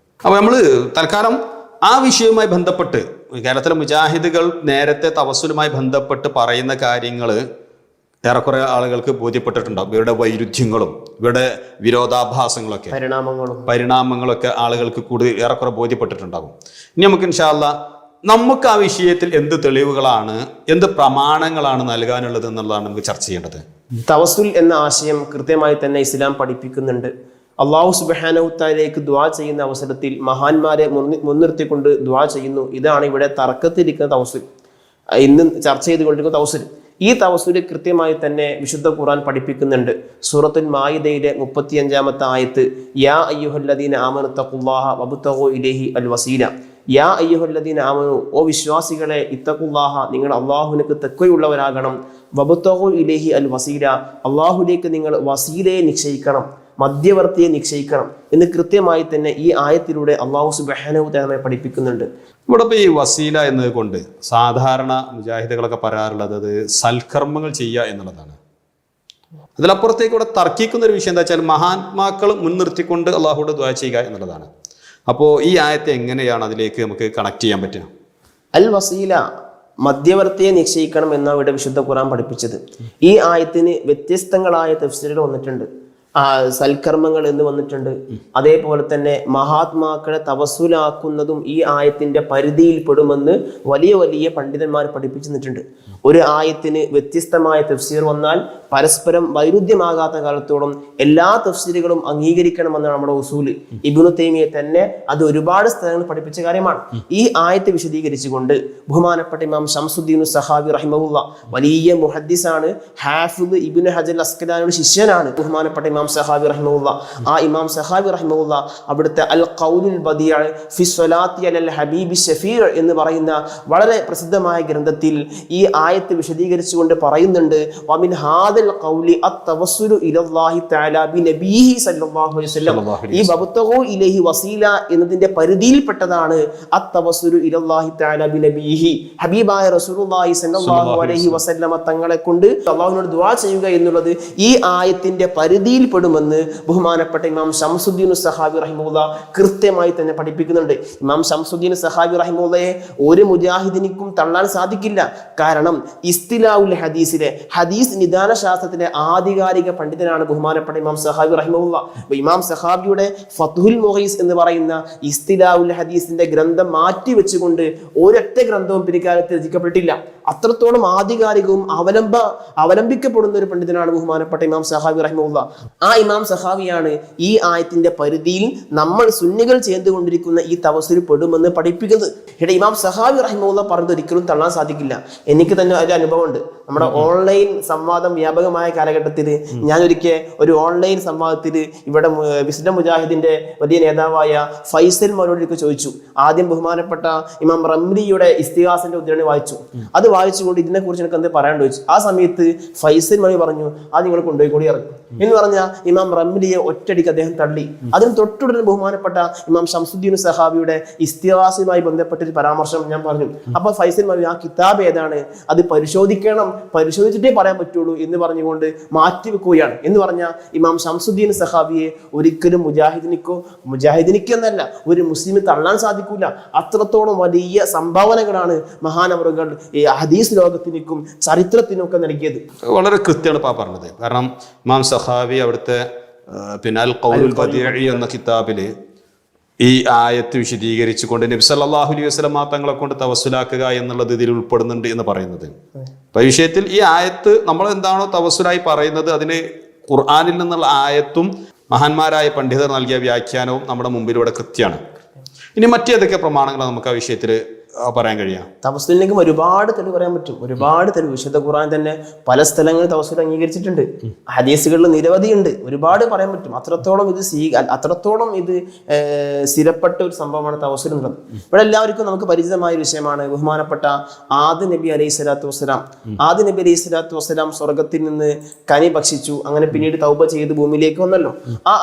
അപ്പോൾ നമ്മൾ തൽക്കാലം ആ വിഷയവുമായി ബന്ധപ്പെട്ട് കേരളത്തിലെ മുജാഹിദുകൾ നേരത്തെ തവസ്സുലുമായി ബന്ധപ്പെട്ട് പറയുന്ന കാര്യങ്ങൾ ഏറെക്കുറെ ആളുകൾക്ക് ബോധ്യപ്പെട്ടിട്ടുണ്ടാവും. ഇവരുടെ വൈരുദ്ധ്യങ്ങളും ഇവരുടെ വിരോധാഭാസങ്ങളൊക്കെ പരിണാമങ്ങളൊക്കെ ആളുകൾക്ക് കൂടുതൽ ഏറെക്കുറെ ബോധ്യപ്പെട്ടിട്ടുണ്ടാകും. ഇനി നമുക്ക് ഇൻഷാ അല്ലാഹ് നമുക്ക് ആ വിഷയത്തിൽ എന്ത് തെളിവുകളാണ്, എന്ത് പ്രമാണങ്ങളാണ് നൽകാനുള്ളത് എന്നുള്ളതാണ് നമുക്ക് ചർച്ച ചെയ്യേണ്ടത്. തവസ്സുൽ എന്ന ആശയം കൃത്യമായി തന്നെ ഇസ്ലാം പഠിപ്പിക്കുന്നുണ്ട്. അള്ളാഹു സുബ്ഹാനഹു തആലയിലേക്ക് ദുആ ചെയ്യുന്ന അവസരത്തിൽ മഹാന്മാരെ മുൻനിർത്തിക്കൊണ്ട് ദുആ ചെയ്യുന്നു. ഇതാണ് ഇവിടെ തർക്കത്തിലിരിക്കുന്ന തവസ്സുൽ, ഇന്ന് ചർച്ച ചെയ്തുകൊണ്ടിരിക്കുന്ന തവസ്സുൽ. ഈ തവസ്സുല് കൃത്യമായി തന്നെ വിശുദ്ധ ഖുർആൻ പഠിപ്പിക്കുന്നുണ്ട്. സൂറത്തുൽ മാഇദയിലെ 35-ാമത്തെ ആയത്ത്, യാ അയ്യുഹല്ലദീന ആമനു തഖുല്ലാഹ വബ്തഗൂ ഇലൈഹി അൽ വസീല. യാ അയ്യുഹല്ലദീന ആമനു, ഓ വിശ്വാസികളെ, ഇത്തഖുല്ലാഹ, നിങ്ങൾ അള്ളാഹുവിനക്ക് തഖ്വയുള്ളവരാകണം. വബ്തഗൂ ഇലൈഹി അൽ വസീല, അള്ളാഹുലേക്ക് നിങ്ങൾ വസീലയെ നിശ്ചയിക്കണം, മധ്യവർത്തിയെ നിശ്ചയിക്കണം എന്ന് കൃത്യമായി തന്നെ ഈ ആയത്തിലൂടെ അള്ളാഹു സുബ്ഹാനഹു തആല പഠിപ്പിക്കുന്നുണ്ട്. ഇവിടെ ഇപ്പോൾ ഈ വസീല എന്നത് കൊണ്ട് സാധാരണ മുജാഹിദുകളൊക്കെ പറയാറുള്ളത് അത് സൽക്കർമ്മങ്ങൾ ചെയ്യുക എന്നുള്ളതാണ്. അതിലപ്പുറത്തേക്ക് ഇവിടെ തർക്കിക്കുന്ന ഒരു വിഷയം എന്താ വെച്ചാൽ മഹാത്മാക്കൾ മുൻനിർത്തിക്കൊണ്ട് അള്ളാഹുവോട് ദുആ ചെയ്യുക എന്നുള്ളതാണ്. അപ്പോൾ ഈ ആയത്തെ എങ്ങനെയാണ് അതിലേക്ക് നമുക്ക് കണക്ട് ചെയ്യാൻ പറ്റുക? അൽ വസീല, മധ്യവർത്തിയെ നിശ്ചയിക്കണം എന്നാണ് ഇവിടെ വിശുദ്ധ ഖുർആൻ പഠിപ്പിച്ചത്. ഈ ആയത്തിന് വ്യത്യസ്തങ്ങളായ തഫ്സീറുകൾ വന്നിട്ടുണ്ട്. സൽക്കർമ്മങ്ങൾ എന്ന് വന്നിട്ടുണ്ട്. അതേപോലെ തന്നെ മഹാത്മാക്കളെ തവസ്സുലാക്കുന്നതും ഈ ആയത്തിന്റെ പരിധിയിൽ പെടുമെന്ന് വലിയ വലിയ പണ്ഡിതന്മാർ പഠിപ്പിച്ചു തന്നിട്ടുണ്ട്. ഒരു ആയത്തിന് വ്യത്യസ്തമായ തഫ്സീർ വന്നാൽ പരസ്പരം വൈരുദ്ധ്യമാകാത്ത കാലത്തോളം എല്ലാ തഫ്സീറുകളും അംഗീകരിക്കണമെന്നാണ് നമ്മുടെ ഉസൂല്. ഇബ്നു തൈമിയ തന്നെ അത് ഒരുപാട് സ്ഥലങ്ങൾ പഠിപ്പിച്ച കാര്യമാണ്. ഈ ആയത്ത് വിശദീകരിച്ചുകൊണ്ട് ബഹുമാനപ്പെട്ട ഇമാം ശംസുദ്ദീൻ സഹാബി റഹിമഹുല്ലാ, വലിയ മുഹദ്ദിസാണ്, ഹാഫിദ് ഇബ്നു ഹജർ അസ്കലാനിയുടെ ശിഷ്യനാണ് ബഹുമാനപ്പെട്ട ഇമാം സഹാബി റഹിമഹുല്ലാ. ആ ഇമാം സഹാബി റഹിമഹുല്ലാ അവിടുത്തെ അൽ ഖൗലുൽ ബദിഅ ഫി സ്വലാത്തി അലൽ ഹബീബി ഷഫീർ എന്ന് പറയുന്ന വളരെ പ്രസിദ്ധമായ ഗ്രന്ഥത്തിൽ ഈ ആയത്ത് വിശദീകരിച്ചുകൊണ്ട് പറയുന്നുണ്ട്, വമിൻ ഹാദൽ ഖൗലി അത്തവസ്സുലു ഇലല്ലാഹി തആല ബിനബിഹി സല്ലല്ലാഹു അലൈഹി വസല്ലം. ഈ വബ്തഗൂ ഇലൈഹി വസീല എന്നതിന്റെ പരിധിയിൽപ്പെട്ടതാണ് അത്തവസ്സുലു ഇലല്ലാഹി തആല ബിനബിഹി, ഹബീബായ റസൂലുള്ളാഹി സല്ലല്ലാഹു അലൈഹി വസല്ലമ തങ്ങളെ കൊണ്ട് അല്ലാഹുവിനോട് ദുആ ചെയ്യുക എന്നുള്ളത് ഈ ആയത്തിന്റെ പരിധിയിൽ പെടുമെന്ന് ബഹുമാനപ്പെട്ട ഇമാം ശംസുദ്ദീൻ സഹാബി റഹിമഹുല്ലാ കൃത്യമായി തന്നെ പഠിപ്പിക്കുന്നുണ്ട്. ഇമാം ശംസുദ്ദീൻ സഹാബി റഹിമഹുല്ലയെ ഒരു മുജാഹിദിനിക്കും തള്ളാൻ സാധിക്കില്ല. കാരണം ഇസ്തിലാഉൽ ഹദീസിലെ ഹദീസ് നിദാന ശാസ്ത്രത്തിലെ ആധികാരിക പണ്ഡിതനാണ് ബഹുമാനപ്പെട്ട ഇമാം സഹാബി റഹിമഹുല്ലാ. ഇമാം സഹാബിയുടെ ഫത്ഹുൽ മുഗീസ് എന്ന് പറയുന്ന ഇസ്തിലാഉൽ ഹദീസിന്റെ ഗ്രന്ഥം മാറ്റി വെച്ചുകൊണ്ട് ഒരൊറ്റ ഗ്രന്ഥവും പിൽക്കാലത്ത് രചിക്കപ്പെട്ടില്ല. അത്രത്തോളം ആധികാരികവും അവലംബിക്കപ്പെടുന്ന ഒരു പണ്ഡിതനാണ് ബഹുമാനപ്പെട്ട ഇമാം സഹാബി റഹിമഹുല്ലാ. ആ ഇമാം സഹാബിയാണ് ഈ ആയത്തിന്റെ പരിധിയിൽ നമ്മൾ സുന്നികൾ ചെയ്തുകൊണ്ടിരിക്കുന്ന ഈ തവസ്സുൽ പെടുമെന്ന് പഠിപ്പിക്കുന്നത്. ഇവിടെ ഇമാം സഹാബി റഹിമഹുല്ലാ പറഞ്ഞത് ഒരിക്കലും തള്ളാൻ സാധിക്കില്ല. എനിക്ക് തന്നെ ഒരു അനുഭവമുണ്ട്. നമ്മുടെ ഓൺലൈൻ സംവാദം വ്യാപകമായ കാലഘട്ടത്തിൽ ഞാൻ ഒരിക്കൽ ഒരു ഓൺലൈൻ സംവാദത്തിൽ ഇവിടെ വിസ്ഡം മുജാഹിദിന്റെ വലിയ നേതാവായ ഫൈസൽ മൗലവിക്ക് ചോദിച്ചു. ആദ്യം ബഹുമാനപ്പെട്ട ഇമാം റംലിയുടെ ഇസ്തിഹാസിന്റെ ഉദ്ധരണി വായിച്ചു. അത് വായിച്ചുകൊണ്ട് ഇതിനെ കുറിച്ച് എനിക്ക് എന്ത് പറയാൻ ചോദിച്ചു. ആ സമയത്ത് ഫൈസൽ മൗലവി പറഞ്ഞു, അത് നിങ്ങൾ കൊണ്ടുപോയി കൂടി ഇറങ്ങി എന്ന് പറഞ്ഞ ഇമാം റംലിയെ ഒറ്റടിക്ക് അദ്ദേഹം തള്ളി. അതിന് തൊട്ടുടനെ ബഹുമാനപ്പെട്ട ഇമാം ശംസുദ്ദീൻ സഹാബിയുടെ ഇസ്തിഹാസുമായി ബന്ധപ്പെട്ട ഒരു പരാമർശം ഞാൻ പറഞ്ഞു. അപ്പൊ ഫൈസൽ മൗലവി ആ കിതാബ് ഏതാണ്, അത് പരിശോധിക്കണം, പരിശോധിച്ചിട്ടേ പറയാൻ പറ്റുള്ളൂ എന്ന് പറഞ്ഞുകൊണ്ട് മാറ്റിവെക്കുകയാണ്. എന്ന് പറഞ്ഞ ഇമാം ശംസുദ്ദീൻ സഹാബിയെ ഒരിക്കലും മുജാഹിദിനിക്കെന്നല്ല ഒരു മുസ്ലിമിന് തള്ളാൻ സാധിക്കൂല. അത്രത്തോളം വലിയ സംഭാവനകളാണ് മഹാനവറുകൾ ഈ ഹദീസ് ലോകത്തിനും ചരിത്രത്തിനും ഒക്കെ നൽകിയത്. വളരെ കൃത്യമാണ് പറഞ്ഞത്. കാരണം ഇമാം സഹാബി അവിടുത്തെ അൽ ഖൗലുൽ ബദിഅ എന്ന കിതാബില് ഈ ആയത്ത് വിശദീകരിച്ചുകൊണ്ട് നബി സല്ലല്ലാഹു അലൈഹി വസല്ലം തങ്ങളെ കൊണ്ട് തവസ്സുലാക്കുക എന്നുള്ളത് ഇതിൽ ഉൾപ്പെടുന്നുണ്ട് എന്ന് പറയുന്നത്. അപ്പൊ ഈ വിഷയത്തിൽ ഈ ആയത്ത് നമ്മൾ എന്താണോ തവസ്സുലായി പറയുന്നത് അതിന് ഖുർആനിൽ നിന്നുള്ള ആയത്തും മഹാന്മാരായ പണ്ഡിതർ നൽകിയ വ്യാഖ്യാനവും നമ്മുടെ മുമ്പിലൂടെ കൃത്യമാണ്. ഇനി മറ്റേതൊക്കെ പ്രമാണങ്ങളാണ് നമുക്ക് ആ വിഷയത്തിൽ പറയാൻ കഴിയാം? തവസ്സുലിലേക്ക് ഒരുപാട് തെളിവ് പറയാൻ പറ്റും. ഒരുപാട് തെളിവ് വിശുദ്ധ ഖുർആൻ തന്നെ പല സ്ഥലങ്ങളിൽ തവസ്സുൽ അംഗീകരിച്ചിട്ടുണ്ട്. ഹദീസുകളിൽ നിരവധിയുണ്ട്. ഒരുപാട് പറയാൻ പറ്റും. അത്രത്തോളം ഇത് സ്ഥിരപ്പെട്ട ഒരു സംഭവമാണ് തവസ്സുൽ എന്നുള്ളത്. ഇവിടെ എല്ലാവർക്കും നമുക്ക് പരിചിതമായ ഒരു വിഷയമാണ്. ബഹുമാനപ്പെട്ട ആദ് നബി അലൈഹി സ്വലാത്തു വസ്സലാം സ്വർഗത്തിൽ നിന്ന് കനി ഭക്ഷിച്ചു. അങ്ങനെ പിന്നീട് തൗബ ചെയ്ത് ഭൂമിയിലേക്ക് വന്നല്ലോ.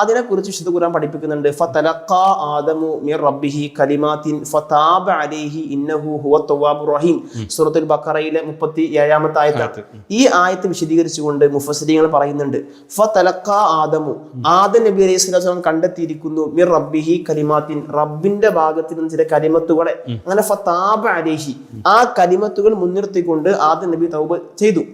അതിനെക്കുറിച്ച് വിശുദ്ധ ഖുർആൻ പഠിപ്പിക്കുന്നുണ്ട്. ഫതലഖാ ആദമു മിർ റബ്ബിഹി കലിമാത്തിൻ ഫതാബ അലൈഹി ഇന്നഹു ഹുവ തവ്വാബുർ റഹീം. സൂറത്തുൽ ബഖറയിലെ 37-ാമത്തെ ആയത്ത്. ഈ ആയത്ത് വിശദീകരിച്ചുകൊണ്ട് മുഫസ്സിരീങ്ങൾ പറയുന്നുണ്ട്, ഫതലഖാ ആദമു, ആദം നബി അലൈഹി സ്വലാത്തു വസ്സലാം കണ്ടെത്തിയിരിക്കുന്നു മിർ റബ്ബിഹി കലിമാത്തിൻ, റബ്ബിന്റെ ഭാഗത്ത് നിന്ന് ചില കലിമത്തുകളെ. അങ്ങനെ ഫതാബ അലൈഹി, ആ കലിമത്തുകൾ മുൻനിർത്തിക്കൊണ്ട് ആദം നബി തൗബ ചെയ്തു.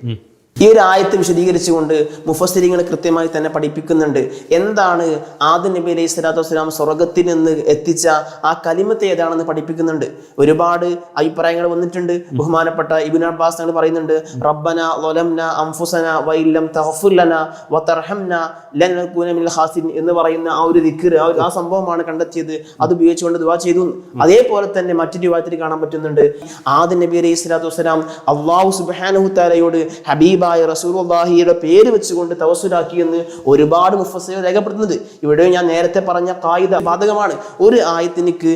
ഈ ഒരു ആയത്ത് വിശദീകരിച്ചുകൊണ്ട് മുഫസ്സിരീങ്ങൾ കൃത്യമായി തന്നെ പഠിപ്പിക്കുന്നുണ്ട് എന്താണ് ആദം നബി അലൈഹി സ്വലാത്തു വസ്സലാം സ്വർഗത്തിൽ നിന്ന് എത്തിച്ച ആ കലിമത്ത് ഏതാണെന്ന് പഠിപ്പിക്കുന്നുണ്ട്. ഒരുപാട് അഭിപ്രായങ്ങൾ വന്നിട്ടുണ്ട്. ബഹുമാനപ്പെട്ട ഇബ്നു അബ്ബാസ് തങ്ങൾ പറയുന്നുണ്ട്, റബ്ബന ളലംന അൻഫുസന വഇല്ലം തഗ്ഫിർ ലനാ വതർഹംന ലനകൂന മിനൽ ഖാസിരിൻ എന്ന് പറയുന്ന ആ ഒരു ദിക്ർ, ആ സംഭവമാണ് കണ്ടെത്തിയത്. അത് ഉപയോഗിച്ചുകൊണ്ട് ദുആ ചെയ്തു. അതേപോലെ തന്നെ മറ്റൊരു വായത്തിൽ കാണാൻ പറ്റുന്നുണ്ട്, ആദം നബി അലൈഹി സ്വലാത്തു വസ്സലാം അല്ലാഹു സുബ്ഹാനഹു തആലയോട് ഹബീബായ റസൂലുള്ളാഹിയുടെ പേര് വെച്ചുകൊണ്ട് തവസ്സുലാക്കി എന്ന് ഒരുപാട് മുഫസ്സിറുകൾ രേഖപ്പെടുത്തുന്നത്. ഇവിടെ ഞാൻ നേരത്തെ പറഞ്ഞ ഖായിദ ബാധകമാണ്. ഒരു ആയത്തിനിക്ക്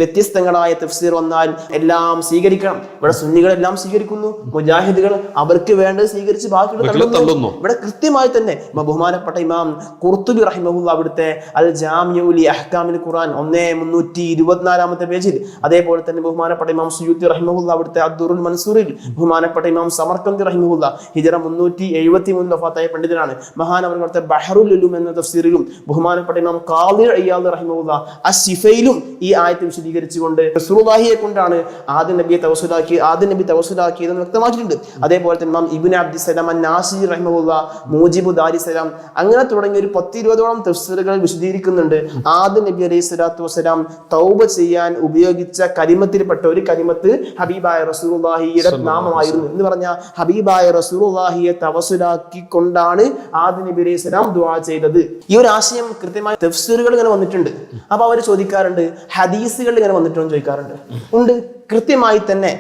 വ്യത്യസ്തങ്ങളായ തഫ്സീർ വന്നാൽ എല്ലാം സ്വീകരിക്കണം. ഇവിടെ സുന്നികളെല്ലാം സ്വീകരിക്കുന്നു, മുജാഹിദുകൾ അവർക്ക് വേണ്ടത് സ്വീകരിച്ച് ബാക്കിയുള്ള തള്ളുന്നു. ഇവിടെ കൃത്യമായി തന്നെ ബഹുമാനപ്പെട്ട ഇമാം ഖുർത്തുബി റഹിമഹുല്ലാഹ് അവിടുത്തെ അൽ ജാമിഉ ലി അഹ്കാമിൽ ഖുർആൻ 1324-ാമത്തെ പേജിൽ, അതേപോലെ തന്നെ ബഹുമാനപ്പെട്ട ഇമാം സുയൂത്തി റഹിമഹുല്ലാഹ് അവിടുത്തെ അദ്ദുറുൽ മൻസൂറിൽ, ബഹുമാനപ്പെട്ട ഇമാം സമർഖന്ദി റഹിമഹുല്ലാഹ് ഹിജറ 373 വഫാത്തായ പണ്ഡിതനാണ്, മഹാനവർകളുടെ ബഹറുൽ ഉലൂം എന്ന തഫ്സീറിലും, ബഹുമാനപ്പെട്ട ഇമാം ഖാദി ഇയാദ് റഹിമഹുല്ലാഹ് അശ്ശിഫയിലും ഈ ആയത്ത് വിശദീകരിച്ചുകൊണ്ട് റസൂലുള്ളാഹിയെ കൊണ്ടാണ് ആദം നബിയെ തവസ്സുലാക്കിയതെന്ന് വ്യക്തമാക്കിയിട്ടുണ്ട്. അതേപോലെ തന്നെ ഇമാം ഇബ്നു അബ്ദിസ്സലാം അൻ-നാസി റഹിമഹുല്ലാഹ് മൂജിബു ദാരിസലാം, അങ്ങനെ തുടങ്ങിയ ഒരു 10-20ഓളം തഫ്സീറുകൾ വിശദീകരിക്കുന്നുണ്ട്. ആദം നബി അലൈഹി സ്വലാത്തു വസ്സലാം തൗബ ചെയ്യാൻ ഉപയോഗിച്ച കലിമത്തിൽപ്പെട്ട ഒരു കലിമത്ത് ഹബീബായ റസൂലുള്ളാഹിയുടെ നാമമായിരുന്നു എന്ന് പറഞ്ഞ ഹബീബായ റസൂലുള്ളാഹിയെ തവസ്സുലാക്കിക്കൊണ്ടാണ് ആദം നബി അലൈഹി സ്വലാം ദുആ ചെയ്തത്. ഈ ഒരു ആശയം കൃത്യമായ തഫ്സീറുകൾ ഇങ്ങനെ വന്നിട്ടുണ്ട്. അപ്പൊ അവർ ചോദിക്കാറുണ്ട്, ഹദീസുകൾ ഇങ്ങനെ വന്നിട്ടുണ്ടോ ചോദിക്കാറുണ്ട്. ഉണ്ട്, കൃത്യമായി തന്നെ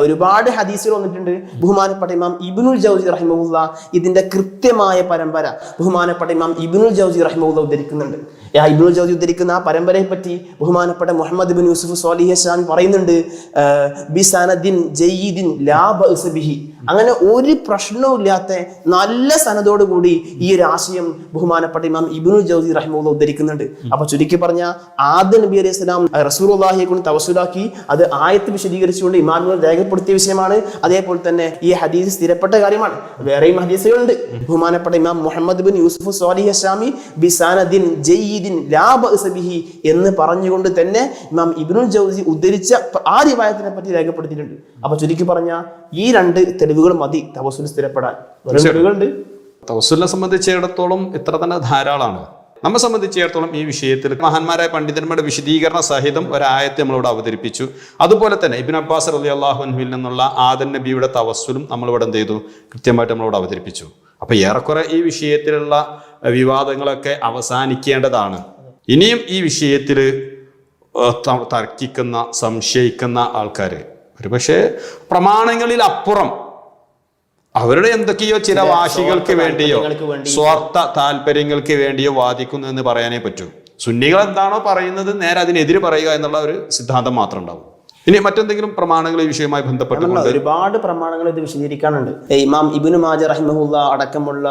ഒരുപാട് ഹദീസുകൾ വന്നിട്ടുണ്ട്. ബഹുമാനപ്പെട്ട ഇമാം ഇബ്നുൽ ജൗസി റഹിമഹുല്ലാഹ് ഇതിന്റെ കൃത്യമായ പരമ്പര ബഹുമാനപ്പെട്ട ഇമാം ഇബ്നുൽ ജൗസി റഹിമഹുല്ലാഹ് ഉദ്ധരിക്കുന്നുണ്ട്. ഇബ്നുൽ ജൗസി ഉദ്ധരിക്കുന്ന ആ പരമ്പരയെ പറ്റി ബഹുമാനപ്പെട്ട മുഹമ്മദ് ബിൻ യൂസുഫ് സ്വാലിഹ് ഷാൻ പറയുന്നുണ്ട്, ബിസനദിൻ ജയ്യിദിൻ ലാ ബഅസ ബിഹി, അങ്ങനെ ഒരു പ്രശ്നവും ഇല്ലാത്ത നല്ല സനദോട് കൂടി ഈ ഒരു ആശയം ബഹുമാനപ്പെട്ട ഇമാം ഇബ്നുൽ ജൗസി റഹിമഹുല്ലാഹ് ഉദ്ധരിക്കുന്നുണ്ട്. അപ്പൊ ചുരുക്കി പറഞ്ഞ ആദം നബി അലൈഹി സ്വലാം റസൂലുള്ളാഹിയെ കൊണ്ട് തവസ്സുലാക്കി, അത് ആയത്ത് വിശദീകരിച്ചുകൊണ്ട് ഇമാമുകൾ രേഖപ്പെടുത്തിയ വിഷയമാണ്. അതേപോലെ തന്നെ ഈ ഹദീസ് സ്ഥിരപ്പെട്ട കാര്യമാണ്. വേറെയും ഹദീസുകളുണ്ട്. ബഹുമാനപ്പെട്ട ഇമാം മുഹമ്മദ് ബിൻ യൂസുഫ് സ്വാലിഹ് ഷാമി ബിസനദിൻ ജയ്യിദിൻ ലാ ബഅസ ബിഹി എന്ന് പറഞ്ഞുകൊണ്ട് തന്നെ ഇമാം ഇബ്നുൽ ജൗസി ഉദ്ധരിച്ച ആ റിവായത്തിനെ പറ്റി രേഖപ്പെടുത്തിയിട്ടുണ്ട്. അപ്പൊ ചുരുക്കി പറഞ്ഞ ഈ രണ്ട് തെളിവുകൾ മതി തവസ്സുൽ സ്ഥിരപ്പെടാൻ. തെളിവുകളുണ്ട്. തവസ്സുലിനെ സംബന്ധിച്ചിടത്തോളം ഇത്ര തന്നെ ധാരാളമാണ്. നമ്മെ സംബന്ധിച്ചിടത്തോളം ഈ വിഷയത്തിൽ മഹാന്മാരായ പണ്ഡിതന്മാരുടെ വിശദീകരണ സഹിതം ഒരായത്തെ നമ്മളിവിടെ അവതരിപ്പിച്ചു. അതുപോലെ തന്നെ ഇബ്നു അബ്ബാസ് റളിയല്ലാഹു അൻഹുവിൽ നിന്നുള്ള ആദം നബിയുടെ തവസ്സുലും നമ്മളിവിടെ എന്ത് ചെയ്തു, കൃത്യമായിട്ട് നമ്മളിവിടെ അവതരിപ്പിച്ചു. അപ്പൊ ഏറെക്കുറെ ഈ വിഷയത്തിലുള്ള വിവാദങ്ങളൊക്കെ അവസാനിക്കേണ്ടതാണ്. ഇനിയും ഈ വിഷയത്തിൽ തർക്കിക്കുന്ന സംശയിക്കുന്ന ആൾക്കാർ ഒരുപക്ഷെ പ്രമാണങ്ങളിൽ അപ്പുറം അവരുടെ എന്തൊക്കെയോ ചില വാശികൾക്ക് വേണ്ടിയോ സ്വാർത്ഥ താല്പര്യങ്ങൾക്ക് വേണ്ടിയോ വാദിക്കുന്നു എന്ന് പറയാനേ പറ്റൂ. സുന്നികൾ എന്താണോ പറയുന്നത് നേരെ അതിനെതിരെ പറയുക എന്നുള്ള ഒരു സിദ്ധാന്തം മാത്രം ഉണ്ടാവും. ഇനി മറ്റെന്തെങ്കിലും പ്രമാണങ്ങൾ ഈ വിഷയവുമായി ബന്ധപ്പെട്ട് ഒരുപാട് പ്രമാണങ്ങൾ ഇത് വിശദീകരിക്കാനുണ്ട്. ഇമാം ഇബ്നു മാജ റഹിമഹുല്ലാഹ് അടക്കമുള്ള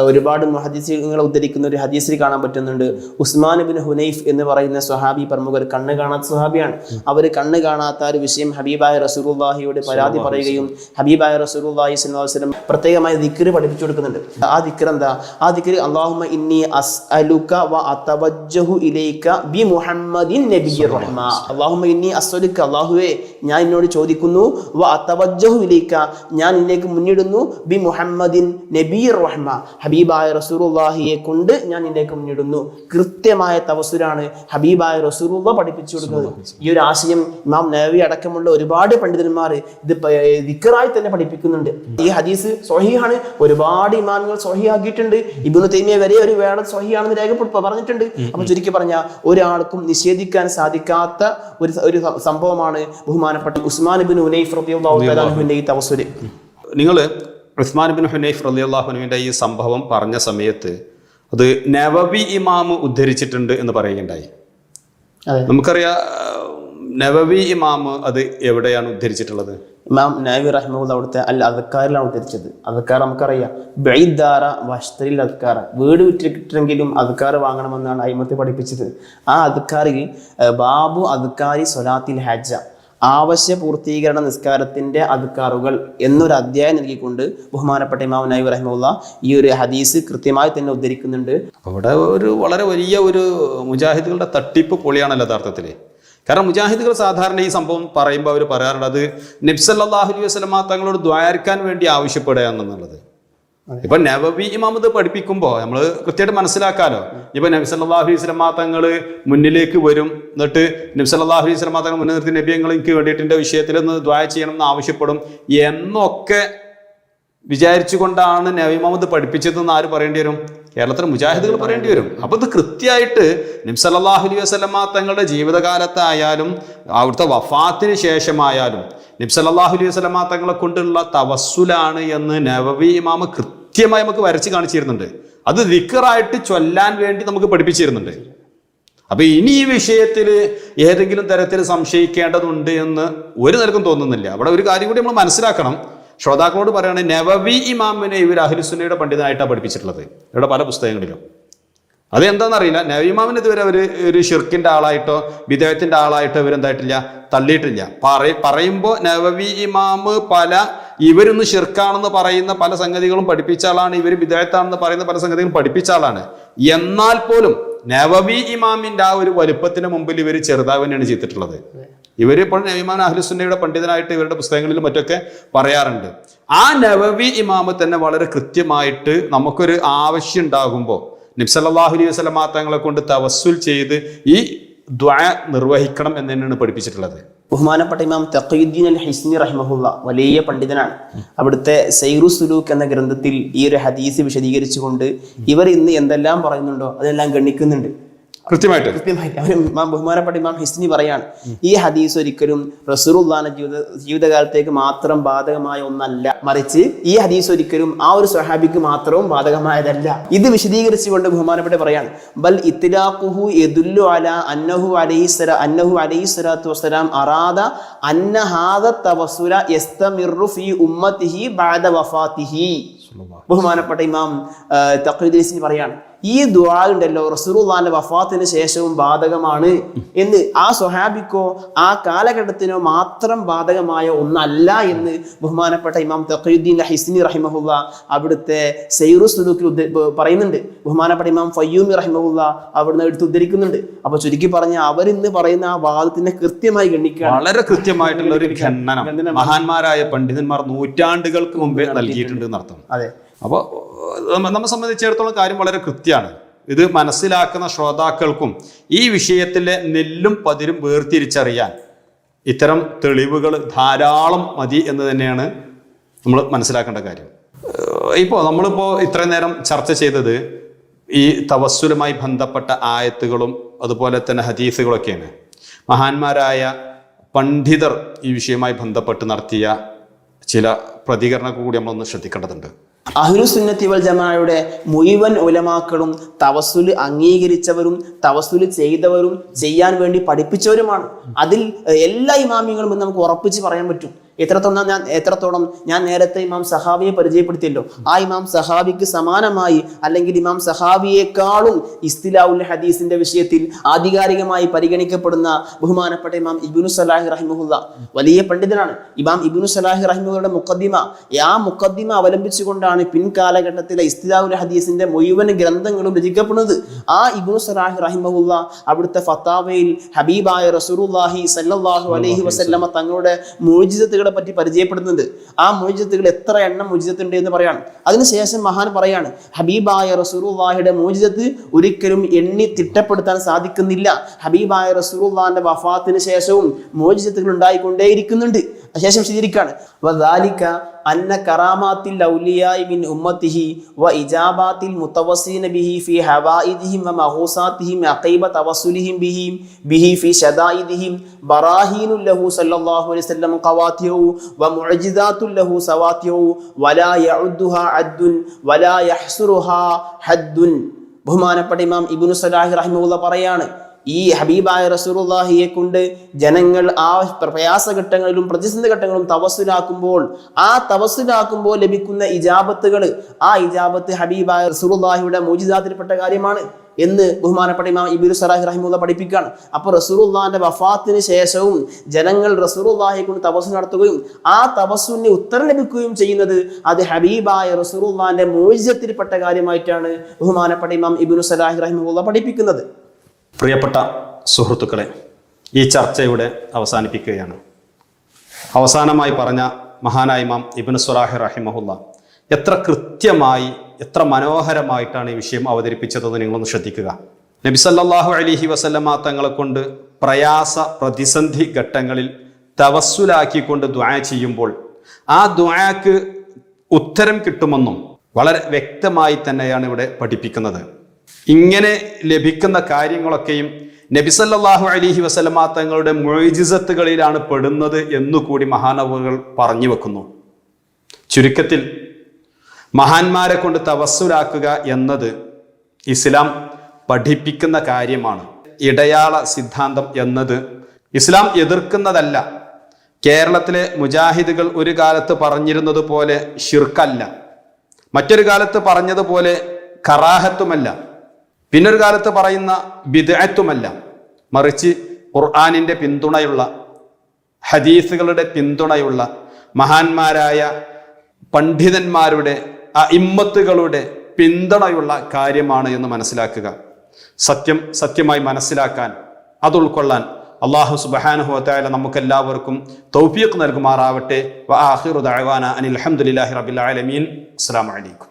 ഒരുപാട് മുഹദ്ദിസുകളെ ഉദ്ധരിക്കുന്ന ഒരു ഹദീസിൽ കാണാൻ പറ്റുന്നുണ്ട്, ഉസ്മാൻ ഇബ്നു ഹുനൈഫ് എന്ന് പറയുന്ന സ്വഹാബി പ്രമുഖർ, കണ്ണ് കാണാത്ത സ്വഹാബിയാണ്. അവർ കണ്ണ് കാണാത്ത ഒരു വിഷയം ഹബീബായ റസൂലുള്ളാഹിയോട് പരാതി പറയുകയും ഹബീബായ റസൂലുള്ളാഹി സ്വല്ലല്ലാഹു അലൈഹി വസല്ലം പ്രത്യേകമായ ദിക്ർ പഠിപ്പിച്ചു കൊടുക്കുന്നുണ്ട്. ആ ദിക്ർ എന്താ? ആ ദിക്ർ അല്ലാഹുമ്മ ഇന്നി അസ്അലുക വ അതവജ്ജഹു ഇലൈക ബി മുഹമ്മദിൻ നബിയ്യിർ റഹ്മ. അല്ലാഹുമ്മ ഇന്നി അസ്അലുക, അല്ലാഹുവേ ഞാൻ നിന്നോട് ചോദിക്കുന്നു, വ അതവജ്ജഹു ഇലൈക, ഞാൻ നിന്നിലേക്ക് മുന്നിടുന്നു, ബി മുഹമ്മദിൻ നബിയ്യിർ റഹ്മ, ഹബീബായ റസൂലുള്ളാഹിയെ കൊണ്ട് ഞാൻ നിന്നിലേക്ക് മുന്നിടുന്നു. കൃത്യമായ തവസ്സുലാണ് ഹബീബായ റസൂലുള്ളാഹ് പഠിപ്പിച്ചു കൊടുക്കുന്നത്. ഈ ഒരു ആശയം ഇമാം നവവി അടക്കമുള്ള ഒരുപാട് പണ്ഡിതന്മാർ ഇത് ദിക്റായി തന്നെ പഠിപ്പിക്കുന്നുണ്ട്. ഈ ഹദീസ് സ്വഹീഹാണ്. ഒരുപാട് ഇമാമുകൾ സ്വഹീഹാക്കിയിട്ടുണ്ട്. ഇബ്നു തൈമിയ വരെ ഒരു വേണം സ്വഹീഹാണെന്ന് രേഖപ്പെടുത്തി പറഞ്ഞിട്ടുണ്ട്. അപ്പൊ ചുരുക്കി പറഞ്ഞ ഒരാൾക്കും നിഷേധിക്കാൻ സാധിക്കാത്ത ഒരു സംഭവമാണ് ബഹുമാനപ്പെട്ട ഉസ്മാൻ ഇബ്നു ഹുനൈഫ് റളിയല്ലാഹു തആല അൻഹുവിന്റെ ഈ തവസ്സുൽ. നിങ്ങൾ ഉസ്മാൻ ഇബ്നു ഹുനൈഫ് റളിയല്ലാഹു അൻഹുവിന്റെ ഈ സംഭവം പറഞ്ഞ സമയത്ത് അത് നവവി ഇമാം ഉദ്ധരിച്ചിട്ടുണ്ട് എന്ന് പറയുകയുണ്ടായി. നമുക്കറിയാം നവവി ഇമാം അത് എവിടെയാണ് ഉദ്ധരിച്ചിട്ടുള്ളത്? ഇമാം നവവി റഹിമഹുല്ലാഹ് അവിടുത്തെ അൽ അദ്കാറിലാണ് ഉദ്ധരിച്ചത്. അദ്കാർ നമുക്കറിയാം, ബൈദാറ വഷ്തരിൽ അദ്കാർ, വീട് വിറ്റിട്ടെങ്കിലും അദ്കാർ വാങ്ങണമെന്നാണ് അയിമത്ത് പഠിപ്പിച്ചത്. ആ അദ്കാറിൽ ബാബു അദ്കാരി സ്വലാത്തിൽ ഹജ്ജ, ആവശ്യ പൂർത്തീകരണ നിസ്കാരത്തിന്റെ അദ്കാറുകൾ എന്നൊരു അധ്യായം നൽകിക്കൊണ്ട് ബഹുമാനപ്പെട്ട ഇമാം നവവി റഹിമഹുല്ലാ ഈ ഒരു ഹദീസ് കൃത്യമായി തന്നെ ഉദ്ധരിക്കുന്നുണ്ട്. അവിടെ ഒരു വളരെ വലിയ ഒരു മുജാഹിദുകളുടെ തട്ടിപ്പ് പൊളിയാണല്ലോ യഥാർത്ഥത്തിൽ. കാരണം മുജാഹിദുകൾ സാധാരണ ഈ സംഭവം പറയുമ്പോൾ അവർ പറയാറുള്ളത് നബി സല്ലല്ലാഹു അലൈഹി വസല്ലമ തങ്ങളോട് ദ്വാരക്കാൻ വേണ്ടി ആവശ്യപ്പെടുക എന്നുള്ളത്. ഇപ്പൊ നവവി ഇമാമത് പഠിപ്പിക്കുമ്പോൾ നമ്മൾ കൃത്യമായിട്ട് മനസ്സിലാക്കാലോ. ഇപ്പൊ നബി സല്ലല്ലാഹു അലൈഹി വസല്ലമ തങ്ങൾ മുന്നിലേക്ക് വരും, എന്നിട്ട് നബി സല്ലല്ലാഹു അലൈഹി വസല്ലമ തങ്ങൾ മുന്നിൽ നിർത്തി നബി എനിക്ക് വേണ്ടിയിട്ട് വിഷയത്തിൽ ഒന്ന് ദ്വാ ചെയ്യണം എന്ന് ആവശ്യപ്പെടും എന്നൊക്കെ വിചാരിച്ചുകൊണ്ടാണ് നബി മുഹമ്മദ് പഠിപ്പിച്ചതെന്ന് ആര് പറയേണ്ടി വരും? കേരളത്തിലെ മുജാഹിദുകൾ പറയേണ്ടി വരും. അപ്പൊ ഇത് കൃത്യമായിട്ട് നബി സല്ലല്ലാഹു അലൈഹി വസല്ലമ തങ്ങളുടെ ജീവിതകാലത്തായാലും അവിടുത്തെ വഫാത്തിന് ശേഷമായാലും നബി സല്ലല്ലാഹു അലൈഹി വസല്ലമ തങ്ങളെ കൊണ്ടുള്ള തവസ്സുലാണ് എന്ന് നവവി ഇമാമ കൃത്യമായി നമുക്ക് വരച്ച് കാണിച്ചിരുന്നുണ്ട്. അത് ദിക്റായിട്ട് ചൊല്ലാൻ വേണ്ടി നമുക്ക് പഠിപ്പിച്ചിരുന്നുണ്ട്. അപ്പൊ ഇനി ഈ വിഷയത്തിൽ ഏതെങ്കിലും തരത്തിൽ സംശയിക്കേണ്ടതുണ്ട് എന്ന് ഒരു നിലക്കും തോന്നുന്നില്ല. അവിടെ ഒരു കാര്യം കൂടി നമ്മൾ മനസ്സിലാക്കണം. ശ്രോതാക്കളോട് പറയുകയാണെങ്കിൽ നവവി ഇമാമിനെ ഇവർ അഹ്ലുസുന്നയുടെ പണ്ഡിതനായിട്ടാണ് പഠിപ്പിച്ചിട്ടുള്ളത് ഇവിടെ പല പുസ്തകങ്ങളിലും. അതെന്താണെന്നറിയില്ല. നവവി ഇമാമിന് ഇതുവരെ ഒരു ഷിർക്കിന്റെ ആളായിട്ടോ വിദേഹത്തിന്റെ ആളായിട്ടോ ഇവരെന്തായിട്ടില്ല, തള്ളിയിട്ടില്ല. പറയുമ്പോൾ നവവി ഇമാമ് ഇവരൊന്ന് ഷിർക്കാണെന്ന് പറയുന്ന പല സംഗതികളും പഠിപ്പിച്ച ആളാണ്, ഇവർ വിദേഹത്താണെന്ന് പറയുന്ന പല സംഗതികളും പഠിപ്പിച്ച ആളാണ്. എന്നാൽ പോലും നവവി ഇമാമിന്റെ ആ ഒരു വലുപ്പത്തിന് മുമ്പിൽ ഇവർ ചെറുതാവന്നെയാണ് ചെയ്തിട്ടുള്ളത്. ഇവരിപ്പോൾ നവവി ഇമാം അഹ്ലുസുന്നയുടെ പണ്ഡിതനായിട്ട് ഇവരുടെ പുസ്തകങ്ങളിലും മറ്റൊക്കെ പറയാറുണ്ട്. ആ നവവി ഇമാമ് തന്നെ വളരെ കൃത്യമായിട്ട് നമുക്കൊരു ആവശ്യം ഉണ്ടാകുമ്പോൾ നബി സല്ലല്ലാഹു അലൈഹി വസല്ലമ തങ്ങളെ കൊണ്ട് തവസ്സുൽ ചെയ്ത് ഈ ദുആ നിർവഹിക്കണം എന്ന് തന്നെയാണ് പഠിപ്പിച്ചിട്ടുള്ളത്. ബഹുമാനപ്പെട്ട ഇമാം തഖിയുദ്ദീൻ അൽ ഹിസ്നി റഹിമഹുല്ല വലിയ പണ്ഡിതനാണ്. അവിടുത്തെ സൈറു സുലൂക്ക് എന്ന ഗ്രന്ഥത്തിൽ ഈ ഒരു ഹദീസ് വിശദീകരിച്ചുകൊണ്ട് ഇവർ ഇന്ന് എന്തെല്ലാം പറയുന്നുണ്ടോ അതെല്ലാം ഗണ്ണിക്കുന്നുണ്ട് കൃത്യമായിട്ട്. ബഹുമാനപ്പെട്ട ഇമാം ഹിസ്നി പറയാണ്, ഈ ഹദീസ് ഒരിക്കലും റസൂലുള്ളാഹിന്റെ ജീവിതകാലത്തേക്ക് മാത്രം ബാധകമായ ഒന്നല്ല, മറിച്ച് ഈ ഹദീസ് ഒരിക്കലും ആ ഒരു സ്വഹാബിക്ക് മാത്രവും ബാധകമായതല്ല. ഇത് വിശദീകരിച്ചുകൊണ്ട് ബഹുമാനപ്പെട്ട പറയാണ്, ബൽ ഇത്ലാഖുഹു യദുല്ലു അലാ അന്നഹു അലൈഹി സ്വലാത്തു വസ്സലാം അറാദ അന്ന ഹാദ തവസ്സുല യസ്തമിറു ഫീ ഉമ്മത്തിഹി ബഅദ വഫാത്തിഹി. ബഹുമാനപ്പെട്ട ഇമാം തഖിയുദ്ദീൻ പറയാണ്, ഈ ദുആ ഉണ്ടല്ലോ റസൂലുള്ളാഹിന്റെ വഫാത്തിന് ശേഷവും ബാധകമാണ് എന്ന് ആ സ്വഹാബിക്കോ ആ കാലഘട്ടത്തിനോ മാത്രം ബാധകമായ ഒന്നല്ല എന്ന് ബഹുമാനപ്പെട്ട ഇമാം തഖിയുദ്ദീൻ ഹിസ്നി റഹിമഹുല്ല അവിടുത്തെ സൈറു സുലൂക്കിൽ പറയുന്നുണ്ട്. ബഹുമാനപ്പെട്ട ഇമാം ഫയ്യൂമി റഹിമഹുല്ല അവിടുന്ന് എടുത്ത് ഉദ്ധരിക്കുന്നുണ്ട്. അപ്പൊ ചുരുക്കി പറഞ്ഞ അവരിന്ന് പറയുന്ന ആ വാദത്തിനെ കൃത്യമായി ഗണ്ണിക്കുക, വളരെ കൃത്യമായിട്ടുള്ള ഒരു ഖണ്ഡനം മഹാന്മാരായ പണ്ഡിതന്മാർ നൂറ്റാണ്ടുകൾക്ക് മുമ്പേ നൽകിയിട്ടുണ്ട് എന്നർത്ഥം. അതെ. അപ്പോൾ നമ്മെ സംബന്ധിച്ചിടത്തോളം കാര്യം വളരെ കൃത്യമാണ്. ഇത് മനസ്സിലാക്കുന്ന ശ്രോതാക്കൾക്കും ഈ വിഷയത്തിലെ നെല്ലും പതിരും വേർതിരിച്ചറിയാൻ ഇത്തരം തെളിവുകൾ ധാരാളം മതി എന്ന് തന്നെയാണ് നമ്മൾ മനസ്സിലാക്കേണ്ട കാര്യം. നമ്മളിപ്പോൾ ഇത്രയും നേരം ചർച്ച ചെയ്തത് ഈ തവസ്സുലുമായി ബന്ധപ്പെട്ട ആയത്തുകളും അതുപോലെ തന്നെ ഹദീസുകളൊക്കെയാണ്. മഹാന്മാരായ പണ്ഡിതർ ഈ വിഷയവുമായി ബന്ധപ്പെട്ട് നടത്തിയ ചില പ്രതികരണങ്ങൾ കൂടി നമ്മളൊന്ന് ശ്രദ്ധിക്കേണ്ടതുണ്ട്. അഹ്ലുസുന്നത്തി വൽ ജമാഅയുടെ മുഴുവൻ ഉലമാക്കളും തവസ്സുൽ അംഗീകരിച്ചവരും തവസ്സുൽ ചെയ്തവരും ചെയ്യാൻ വേണ്ടി പഠിപ്പിച്ചവരുമാണ്. അതിൽ എല്ലാ ഇമാമിയങ്ങളും നമുക്ക് ഉറപ്പിച്ച് പറയാൻ പറ്റും. എത്രത്തോളം ഞാൻ നേരത്തെ ഇമാം സഹാബിയെ പരിചയപ്പെടുത്തിയല്ലോ, ആ ഇമാം സഹാബിക്ക് സമാനമായി അല്ലെങ്കിൽ ഇമാം സഹാബിയെക്കാളും ഇസ്തിലാഉൽ ഹദീസിന്റെ വിഷയത്തിൽ ആധികാരികമായി പരിഗണിക്കപ്പെടുന്ന ബഹുമാനപ്പെട്ട ഇമാം ഇബ്നു സലാഹി റഹിമഹുല്ല വലിയ പണ്ഡിതനാണ്. ഇമാം ഇബ്നു സലാഹി റഹിമഹുല്ലയുടെ ആ മുഖദ്ദിമ അവലംബിച്ചുകൊണ്ടാണ് പിൻകാലഘട്ടത്തിലെ ഇസ്തിലാഉൽ ഹദീസിന്റെ മുഴുവൻ ഗ്രന്ഥങ്ങളും രചിക്കപ്പെടുന്നത്. ആ ഇബ്നു സലാഹി റഹിമഹുല്ല അവിടുത്തെ ഫത്താവയിൽ ഹബീബായ റസൂലുള്ളാഹി സ്വല്ലല്ലാഹു അലൈഹി വസല്ലമ തങ്ങളുടെ മുഅ്ജിസത്തുകൾ പറ്റി പരിചയപ്പെടുന്നുണ്ട്. ആ മുഅ്ജിസത്തുകൾ എത്ര എണ്ണം മുഅ്ജിസത്തുണ്ട് എന്ന് പറയാണ്. അതിനുശേഷം മഹാൻ പറയാണ്, ഹബീബായ റസൂലുള്ളാഹിയുടെ മുഅ്ജിസത്ത് ഒരിക്കലും എണ്ണി തിട്ടപ്പെടുത്താൻ സാധിക്കുന്നില്ല. ഹബീബായ റസൂലുള്ളാഹിന്റെ വഫാത്തിന് ശേഷവും മുഅ്ജിസത്തുകൾ ഉണ്ടായിക്കൊണ്ടേയിരിക്കുന്നുണ്ട്. ശേഷം ശരിക്കാണ് വദാലിക അന്ന കറാമാത്തിൽ ഔലിയായി മിൻ ഉമ്മത്തിഹി വ ഇജാബാത്തിൽ മുതവസ്സിന ബിഹി ഫി ഹവായിദിഹിം വ മഹൂസാത്തിഹിം അഖീബ തവസ്സുലിഹിം ബിഹി ഫി ശദായിദിഹിം ബറാഹീനുൽ ലഹു സല്ലല്ലാഹു അലൈഹി വസല്ലം ഖവാതിഹു വ മുഅ്ജിസാത്തുൽ ലഹു സവാതിഹു വലാ യഉദ്ദുഹാ അദ്ദുൻ വലാ യഹ്സുറുഹാ ഹദ്ദുൻ. ബഹുമാനപ്പെട്ട ഇമാം ഇബ്നു സലാഹി റഹിമഹുല്ലാഹ് പറയാണ്, ഈ ഹബീബായ റസൂലുള്ളാഹിയെ കൊണ്ട് ജനങ്ങൾ ആ പ്രയാസഘട്ടങ്ങളിലും പ്രതിസന്ധി ഘട്ടങ്ങളിലും തവസ്സുലാക്കുമ്പോൾ ആ തവസ്സുലാക്കുമ്പോൾ ലഭിക്കുന്ന ഇജാബത്തുകൾ, ആ ഇജാബത്ത് ഹബീബായ റസൂലുള്ളാഹിയുടെ മുജിസാത്തിൽപ്പെട്ട കാര്യമാണ് എന്ന് ബഹുമാനപ്പെട്ട ഇമാം ഇബ്നു സലാഹ് റഹിമഹുല്ലാഹ് പഠിപ്പിക്കുകയാണ്. അപ്പോൾ റസൂലുള്ളാഹിന്റെ വഫാത്തിന് ശേഷവും ജനങ്ങൾ റസൂലുള്ളാഹിയെ കൊണ്ട് തവസ്സുൽ നടത്തുകയും ആ തവസ്സുലിന് ഉത്തരം ലഭിക്കുകയും ചെയ്യുന്നത് അത് ഹബീബായ റസൂലുള്ളാഹിന്റെ മുജിസത്തിൽപ്പെട്ട കാര്യമായിട്ടാണ് ബഹുമാനപ്പെട്ട ഇമാം ഇബ്നു സലാഹ് റഹിമഹുല്ലാഹ് പഠിപ്പിക്കുന്നത്. പ്രിയപ്പെട്ട സുഹൃത്തുക്കളെ, ഈ ചർച്ചയുടെ അവസാനിപ്പിക്കുകയാണ്. അവസാനമായി പറഞ്ഞ മഹാനായ ഇമാം ഇബ്നു സലാഹ് റഹിമഹുല്ലാഹ് എത്ര കൃത്യമായി, എത്ര മനോഹരമായിട്ടാണ് ഈ വിഷയം അവതരിപ്പിച്ചതെന്ന് നിങ്ങളൊന്ന് ശ്രദ്ധിക്കുക. നബി സല്ലല്ലാഹു അലൈഹി വസല്ലമ തങ്ങളെ കൊണ്ട് പ്രയാസ പ്രതിസന്ധി ഘട്ടങ്ങളിൽ തവസ്സുലാക്കിക്കൊണ്ട് ദുആ ചെയ്യുമ്പോൾ ആ ദുആക്ക് ഉത്തരം കിട്ടുമെന്നും വളരെ വ്യക്തമായി തന്നെയാണ് ഇവിടെ പഠിപ്പിക്കുന്നത്. ഇങ്ങനെ ലഭിക്കുന്ന കാര്യങ്ങളൊക്കെയും നബി സല്ലല്ലാഹു അലൈഹി വസല്ലമ തങ്ങളുടെ മുഅ്ജിസത്തുകളിലാണ് പെടുന്നത് എന്നുകൂടി മഹാനവറുകൾ പറഞ്ഞു വെക്കുന്നു. ചുരുക്കത്തിൽ മഹാന്മാരെ കൊണ്ട് തവസ്സുലാക്കുക എന്നത് ഇസ്ലാം പഠിപ്പിക്കുന്ന കാര്യമാണ്. ഇടയാള സിദ്ധാന്തം എന്നത് ഇസ്ലാം എതിർക്കുന്നതല്ല. കേരളത്തിലെ മുജാഹിദുകൾ ഒരു കാലത്ത് പറഞ്ഞിരുന്നത് പോലെ ഷിർക്കല്ല, മറ്റൊരു കാലത്ത് പറഞ്ഞതുപോലെ കറാഹത്തുമല്ല, പിന്നൊരു കാലത്ത് പറയുന്ന ബിദ്അത്തുമല്ല. മറിച്ച് ഖുർആനിന്റെ പിന്തുണയുള്ള, ഹദീസുകളുടെ പിന്തുണയുള്ള, മഹാന്മാരായ പണ്ഡിതന്മാരുടെ ഇമ്മത്തുകളുടെ പിന്തുണയുള്ള കാര്യമാണ് എന്ന് മനസ്സിലാക്കുക. സത്യം സത്യമായി മനസ്സിലാക്കാൻ, അത് ഉൾക്കൊള്ളാൻ അല്ലാഹു സുബ്ഹാനഹു വ തആല നമുക്കെല്ലാവർക്കും തൗഫീഖ് നൽകുമാറാവട്ടെ. വ ആഖിറു ദഅവാന അനിൽ ഹംദുലില്ലാഹി റബ്ബിൽ ആലമീൻ. അസ്സലാമു അലൈക്കും.